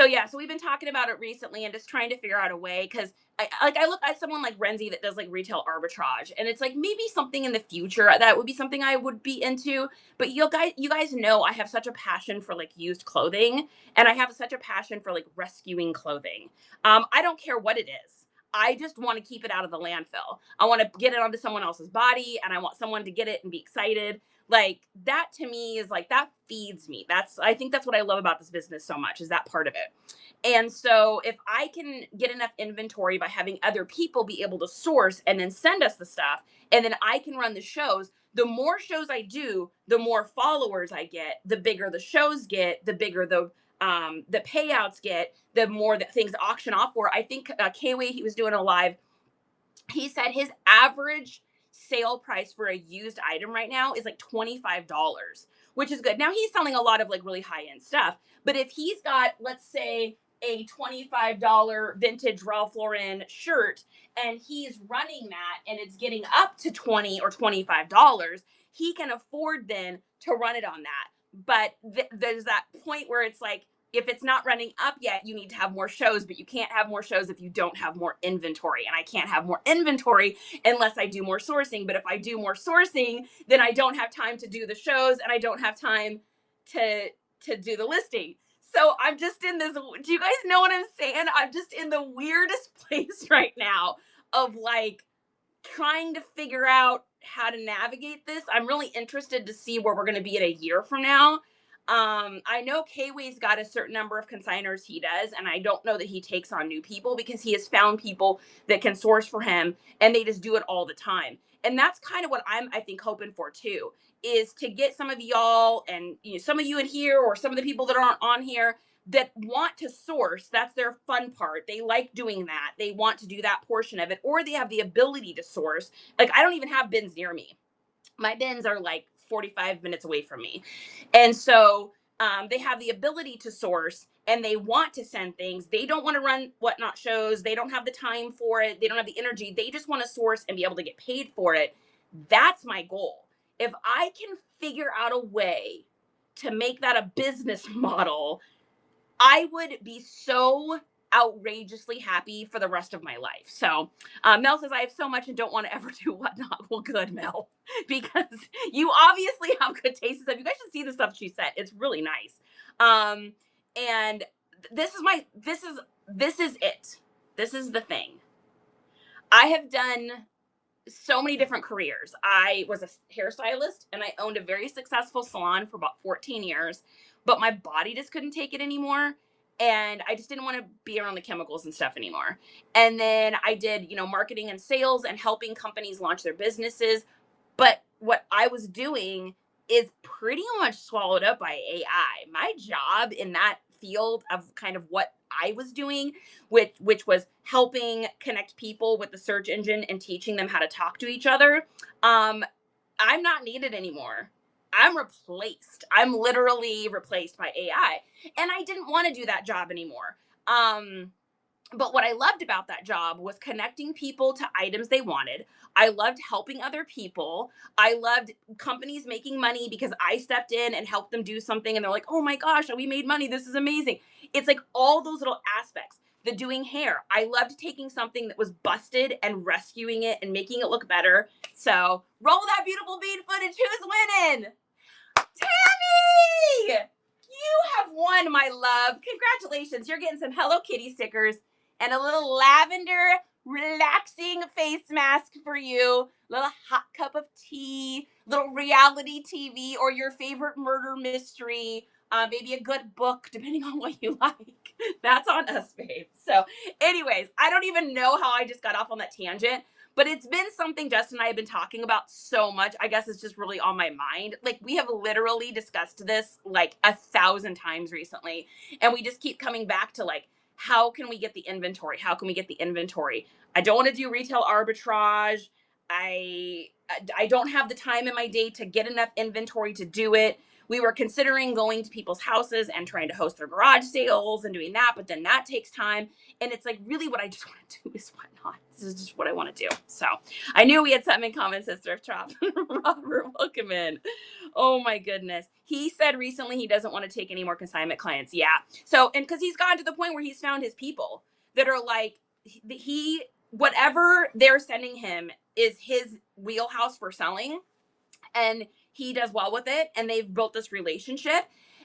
Speaker 1: yeah, so we've been talking about it recently and just trying to figure out a way, because I look at someone like Renzi that does like retail arbitrage, and it's like, maybe something in the future that would be something I would be into. But you guys know I have such a passion for like used clothing, and I have such a passion for like rescuing clothing. I don't care what it is. I just want to keep it out of the landfill. I want to get it onto someone else's body, and I want someone to get it and be excited. Like, that to me is like, that feeds me. I think that's what I love about this business so much, is that part of it. And so if I can get enough inventory by having other people be able to source and then send us the stuff, and then I can run the shows, the more shows I do, the more followers I get, the bigger the shows get, the bigger the payouts get, the more that things auction off for. I think Kway, he was doing a live. He said his average sale price for a used item right now is like $25, which is good. Now, he's selling a lot of like really high-end stuff, but if he's got, let's say, a $25 vintage Ralph Lauren shirt, and he's running that and it's getting up to $20 or $25, he can afford then to run it on that. But there's that point where it's like, if it's not running up yet, you need to have more shows, but you can't have more shows if you don't have more inventory. And I can't have more inventory unless I do more sourcing. But if I do more sourcing, then I don't have time to do the shows, and I don't have time to do the listing. So I'm just in this, do you guys know what I'm saying? I'm just in the weirdest place right now of like trying to figure out how to navigate this. I'm really interested to see where we're going to be in a year from now. I know K-Way's got a certain number of consigners he does, and I don't know that he takes on new people because he has found people that can source for him and they just do it all the time. And that's kind of what I think, hoping for too, is to get some of y'all and some of you in here or some of the people that aren't on here that want to source. That's their fun part. They like doing that. They want to do that portion of it, or they have the ability to source. Like, I don't even have bins near me. My bins are like 45 minutes away from me. And so they have the ability to source and they want to send things. They don't want to run whatnot shows. They don't have the time for it. They don't have the energy. They just want to source and be able to get paid for it. That's my goal. If I can figure out a way to make that a business model, I would be so outrageously happy for the rest of my life. So Mel says, I have so much and don't want to ever do whatnot. Well, good, Mel, because you obviously have good taste and stuff. You guys should see the stuff she said. It's really nice. And this is it. This is the thing. I have done so many different careers. I was a hairstylist and I owned a very successful salon for about 14 years, but my body just couldn't take it anymore. And I just didn't want to be around the chemicals and stuff anymore. And then I did, marketing and sales and helping companies launch their businesses. But what I was doing is pretty much swallowed up by AI. My job in that field of kind of what I was doing, which was helping connect people with the search engine and teaching them how to talk to each other. I'm not needed anymore. I'm replaced. I'm literally replaced by AI. And I didn't want to do that job anymore. But what I loved about that job was connecting people to items they wanted. I loved helping other people. I loved companies making money because I stepped in and helped them do something. And they're like, oh my gosh, we made money. This is amazing. It's like all those little aspects. The doing hair. I loved taking something that was busted and rescuing it and making it look better. So roll that beautiful bead footage. Who's winning? Tammy! You have won, my love. Congratulations. You're getting some Hello Kitty stickers and a little lavender relaxing face mask for you. Little hot cup of tea, little reality TV, or your favorite murder mystery. Maybe a good book, depending on what you like. That's on us, babe. So anyways, I don't even know how I just got off on that tangent. But it's been something Justin and I have been talking about so much. I guess it's just really on my mind. Like, we have literally discussed this like 1,000 times recently. And we just keep coming back to like, how can we get the inventory? How can we get the inventory? I don't want to do retail arbitrage. I don't have the time in my day to get enough inventory to do it. We were considering going to people's houses and trying to host their garage sales and doing that, but then that takes time. And it's like, really what I just want to do is whatnot. This is just what I want to do. So I knew we had something in common, Sister of Trop. Robert, welcome in. Oh my goodness. He said recently he doesn't want to take any more consignment clients. Yeah. So, and because he's gotten to the point where he's found his people that are like, whatever they're sending him is his wheelhouse for selling. And he does well with it, and they've built this relationship.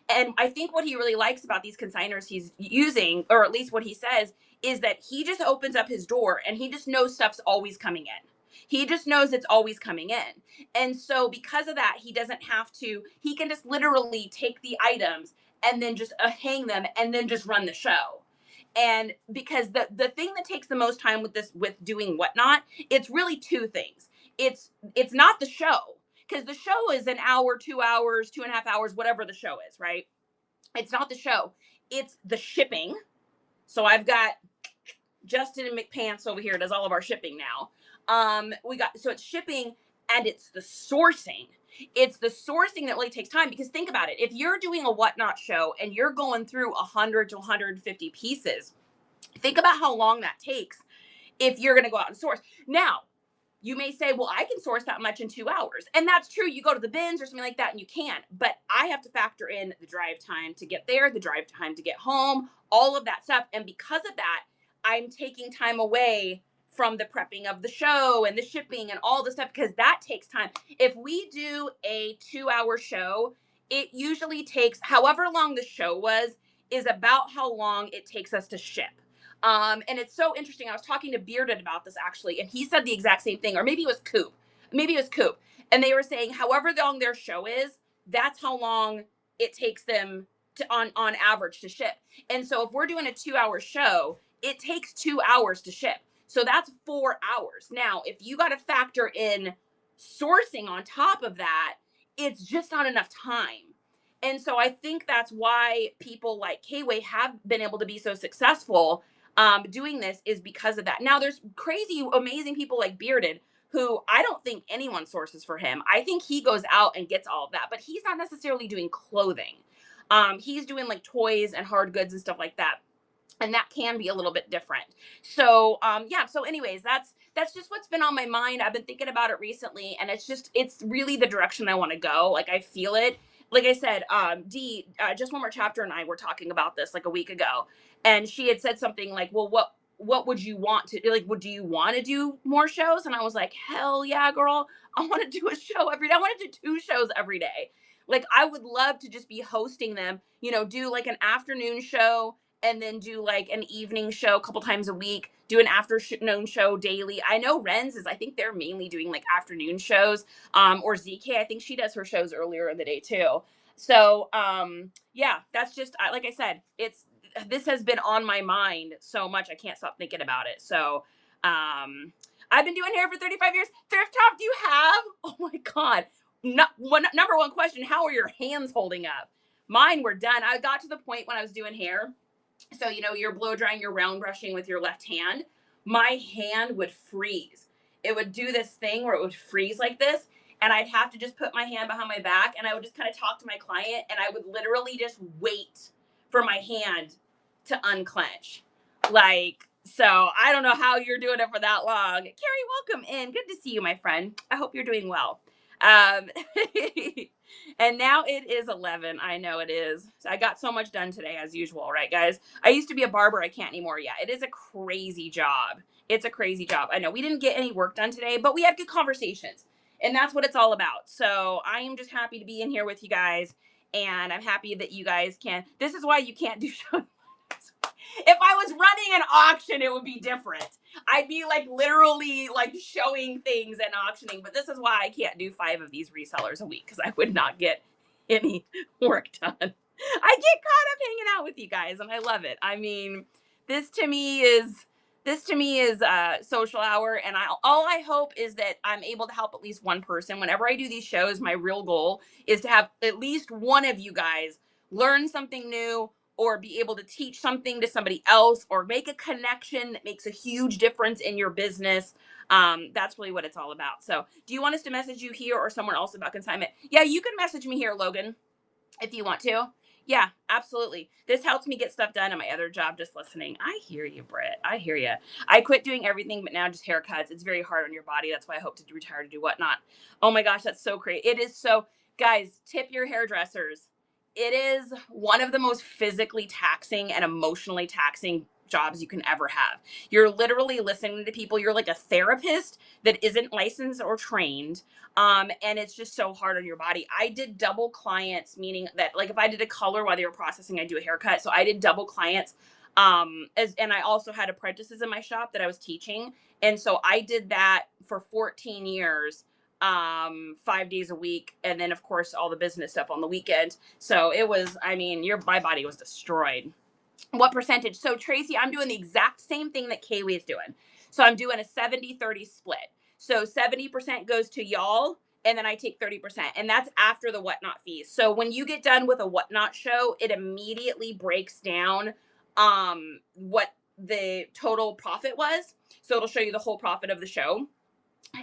Speaker 1: And I think what he really likes about these consigners he's using, or at least what he says, is that he just opens up his door and he just knows stuff's always coming in. He just knows it's always coming in. And so because of that, he doesn't have to, he can just literally take the items and then just hang them and then just run the show. And because the thing that takes the most time with doing whatnot, it's really two things. It's not the show. Because the show is an hour, 2 hours, 2.5 hours, whatever the show is, right? It's not the show. It's the shipping. So I've got Justin and McPants over here does all of our shipping now. So it's shipping and it's the sourcing. It's the sourcing that really takes time, because think about it. If you're doing a whatnot show and you're going through 100 to 150 pieces, think about how long that takes if you're going to go out and source. Now, you may say, well, I can source that much in 2 hours. And that's true. You go to the bins or something like that and you can. But I have to factor in the drive time to get there, the drive time to get home, all of that stuff. And because of that, I'm taking time away from the prepping of the show and the shipping and all the stuff, because that takes time. If we do a 2-hour show, it usually takes, however long the show was, is about how long it takes us to ship. And it's so interesting. I was talking to Bearded about this actually, and he said the exact same thing, or maybe it was Coop. And they were saying, however long their show is, that's how long it takes them to on average to ship. And so if we're doing a 2-hour show, it takes 2 hours to ship. So that's 4 hours. Now, if you got to factor in sourcing on top of that, it's just not enough time. And so I think that's why people like Kway have been able to be so successful doing this, is because of that. Now, there's crazy, amazing people like Bearded, who I don't think anyone sources for him. I think he goes out and gets all of that, but he's not necessarily doing clothing. He's doing like toys and hard goods and stuff like that. And that can be a little bit different. So yeah, so anyways, that's just what's been on my mind. I've been thinking about it recently, and it's really the direction I want to go. Like, I feel it. Like I said, just one more chapter and I were talking about this like a week ago, and she had said something like, well, what would you want to like, do you want to do more shows? And I was like, hell yeah, girl, I want to do a show every day. I want to do 2 shows every day. Like, I would love to just be hosting them, do like an afternoon show, and then do like an evening show a couple times a week, do an afternoon show daily. I know I think they're mainly doing like afternoon shows, or ZK, I think she does her shows earlier in the day too. So yeah, that's just, like I said, this has been on my mind so much, I can't stop thinking about it. So I've been doing hair for 35 years. Thrift Shop, do you have? Oh my God. Number one question, how are your hands holding up? Mine were done. I got to the point when I was doing hair, so, you're blow drying, you're round brushing with your left hand. My hand would freeze. It would do this thing where it would freeze like this. And I'd have to just put my hand behind my back, and I would just kind of talk to my client, and I would literally just wait for my hand to unclench. Like, so I don't know how you're doing it for that long. Carrie, welcome in. Good to see you, my friend. I hope you're doing well. And now it is 11. I know it is. So I got so much done today, as usual, right, guys? I used to be a barber. I can't anymore. Yeah, it is a crazy job. It's a crazy job. I know we didn't get any work done today, but we had good conversations, and that's what it's all about. So I am just happy to be in here with you guys, and I'm happy that you guys can. This is why you can't do shows. If I was running an auction, it would be different. I'd be like literally like showing things and auctioning, but this is why I can't do 5 of these resellers a week, because I would not get any work done. I get caught up hanging out with you guys, and I love it. I mean, this to me is social hour, and all I hope is that I'm able to help at least one person. Whenever I do these shows, my real goal is to have at least one of you guys learn something new, or be able to teach something to somebody else, or make a connection that makes a huge difference in your business. That's really what it's all about. So do you want us to message you here or somewhere else about consignment? Yeah, you can message me here, Logan, if you want to. Yeah, absolutely. This helps me get stuff done in my other job, just listening. I hear you, Britt. I hear you. I quit doing everything, but now just haircuts. It's very hard on your body. That's why I hope to retire to do whatnot. Oh my gosh, that's so great. It is so, guys, tip your hairdressers. It is one of the most physically taxing and emotionally taxing jobs you can ever have. You're literally listening to people. You're like a therapist that isn't licensed or trained. And it's just so hard on your body. I did double clients, meaning that like if I did a color while they were processing, I do a haircut. So I did double clients. And I also had apprentices in my shop that I was teaching. And so I did that for 14 years. 5 days a week, and then of course all the business stuff on the weekend. So it was, I mean, my body was destroyed. What percentage? So Tracy, I'm doing the exact same thing that Kway is doing. So I'm doing a 70-30 split. So 70% goes to y'all, and then I take 30%, and that's after the whatnot fees. So when you get done with a whatnot show, it immediately breaks down what the total profit was. So it'll show you the whole profit of the show.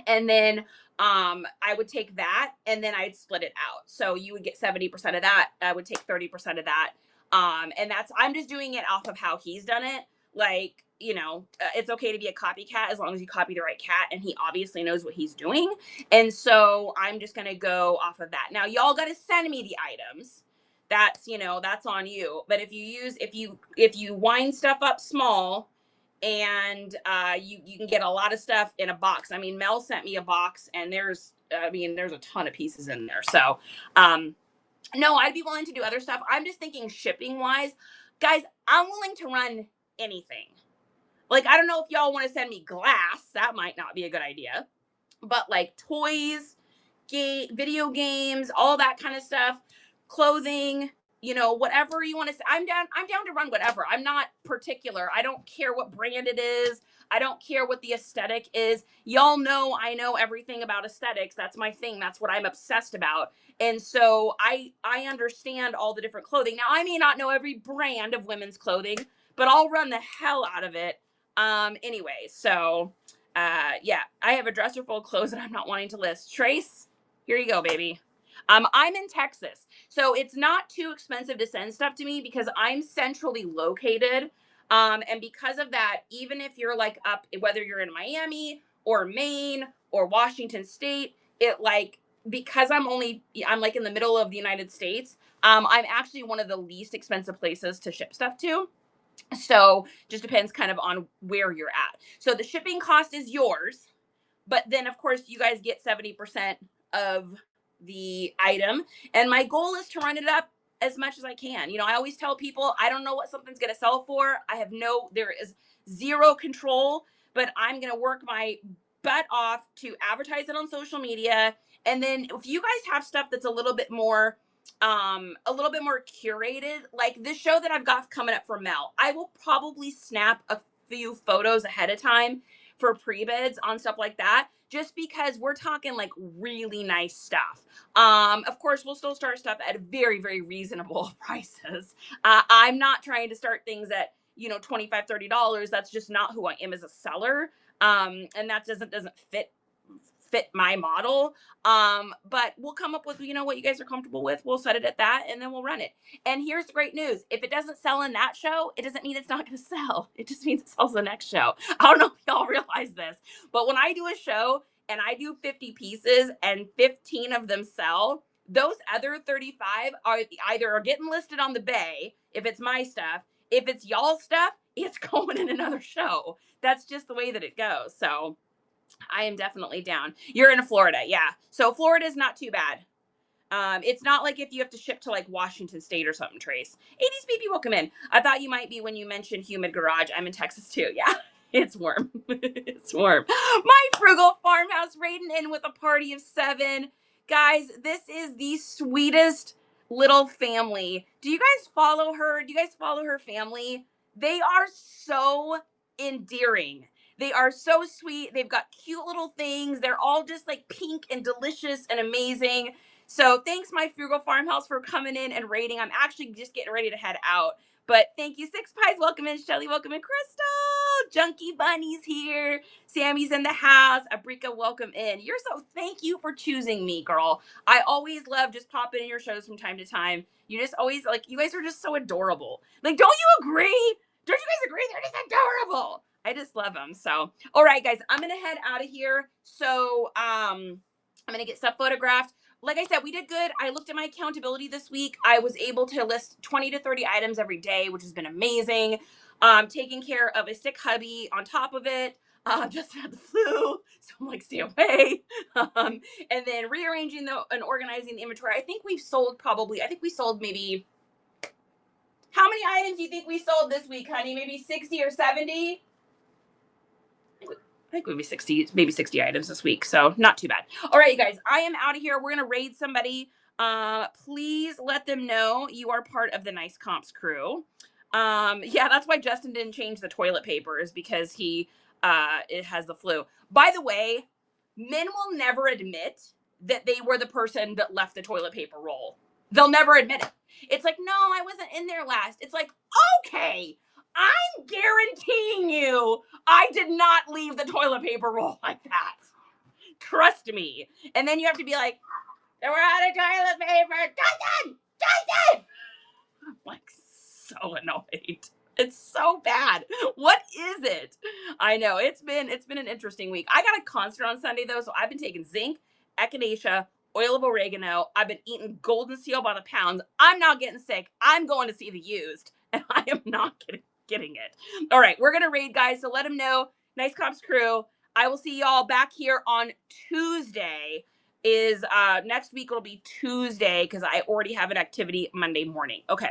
Speaker 1: And then I would take that, and then I'd split it out. So you would get 70% of that. I would take 30% of that. And I'm just doing it off of how he's done it. Like, it's okay to be a copycat as long as you copy the right cat, and he obviously knows what he's doing. And so I'm just going to go off of that. Now, y'all got to send me the items. That's on you. But if you wind stuff up small, and you can get a lot of stuff in a box. I mean, Mel sent me a box, and there's a ton of pieces in there. So no, I'd be willing to do other stuff. I'm just thinking shipping wise, guys, I'm willing to run anything. Like, I don't know if y'all want to send me glass. That might not be a good idea. But like toys, video games, all that kind of stuff, clothing, whatever you want to say. I'm down to run whatever. I'm not particular. I don't care what brand it is. I don't care what the aesthetic is. Y'all know I know everything about aesthetics. That's my thing. That's what I'm obsessed about. And so I understand all the different clothing. Now, I may not know every brand of women's clothing, but I'll run the hell out of it. Anyway, so yeah, I have a dresser full of clothes that I'm not wanting to list. Trace, here you go, baby. I'm in Texas, so it's not too expensive to send stuff to me because I'm centrally located. And because of that, even if you're like up, whether you're in Miami or Maine or Washington State, because I'm like in the middle of the United States, I'm actually one of the least expensive places to ship stuff to. So just depends kind of on where you're at. So the shipping cost is yours, but then of course you guys get 70% of the item. And my goal is to run it up as much as I can. I always tell people I don't know what something's going to sell for. There is zero control, but I'm going to work my butt off to advertise it on social media. And then if you guys have stuff that's a little bit more curated, like this show that I've got coming up for Mel, I will probably snap a few photos ahead of time for pre-bids on stuff like that, just because we're talking like really nice stuff. Of course, we'll still start stuff at very, very reasonable prices. I'm not trying to start things at, $25, $30. That's just not who I am as a seller. And that doesn't fit my model. But we'll come up with, what you guys are comfortable with. We'll set it at that and then we'll run it. And here's the great news. If it doesn't sell in that show, it doesn't mean it's not going to sell. It just means it sells the next show. I don't know if y'all realize this, but when I do a show and I do 50 pieces and 15 of them sell, those other 35 are getting listed on the bay if it's my stuff. If it's y'all stuff, it's going in another show. That's just the way that it goes. So I am definitely down. You're in Florida. Yeah. So Florida is not too bad. It's not like if you have to ship to like Washington State or something, Trace. 80s baby, welcome in. I thought you might be when you mentioned humid garage. I'm in Texas too. Yeah. It's warm. It's warm. My frugal farmhouse raiding in with a party of 7. Guys, this is the sweetest little family. Do you guys follow her? Do you guys follow her family? They are so endearing. They are so sweet. They've got cute little things. They're all just like pink and delicious and amazing. So thanks, my frugal farmhouse, for coming in and raiding. I'm actually just getting ready to head out. But thank you, Six Pies. Welcome in, Shelly. Welcome in, Crystal. Junkie Bunny's here. Sammy's in the house. Abrika, welcome in. Thank you for choosing me, girl. I always love just popping in your shows from time to time. You just always, you guys are just so adorable. Don't you agree? Don't you guys agree? They're just adorable. I just love them. So, all right, guys, I'm going to head out of here. So, I'm going to get stuff photographed. Like I said, we did good. I looked at my accountability this week. I was able to list 20 to 30 items every day, which has been amazing. Taking care of a sick hubby on top of it. Just had the flu, so I'm like, stay away. And then rearranging and organizing the inventory. I think we sold maybe, how many items do you think we sold this week, honey? Maybe 60 or 70? I think maybe 60 items this week. So not too bad. All right, you guys, I am out of here. We're going to raid somebody. Please let them know you are part of the Nice Comps crew. Yeah, that's why Justin didn't change the toilet paper, is because it has the flu. By the way, men will never admit that they were the person that left the toilet paper roll. They'll never admit it. It's like, no, I wasn't in there last. It's like, okay, I'm guaranteeing you I did not leave the toilet paper roll like that. Trust me. And then you have to be like, we're out of toilet paper. Justin! I'm like so annoyed. It's so bad. What is it? I know it's been an interesting week. I got a concert on Sunday though, so I've been taking zinc, echinacea, oil of oregano. I've been eating golden seal by the pound. I'm not getting sick. I'm going to see the used, and I am not getting it. All right, we're gonna raid, guys. So let them know. Nice Comps crew. I will see y'all back here on Tuesday. Next week will be Tuesday because I already have an activity Monday morning. Okay.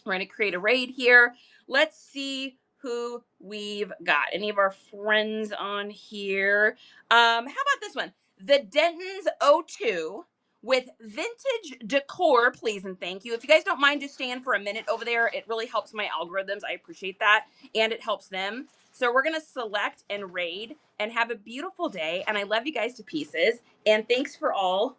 Speaker 1: We're going to create a raid here. Let's see who we've got. Any of our friends on here? How about this one? The Denton's 02 with vintage decor, please and thank you. If you guys don't mind just staying for a minute over there, it really helps my algorithms. I appreciate that. And it helps them. So we're going to select and raid and have a beautiful day. And I love you guys to pieces. And thanks for all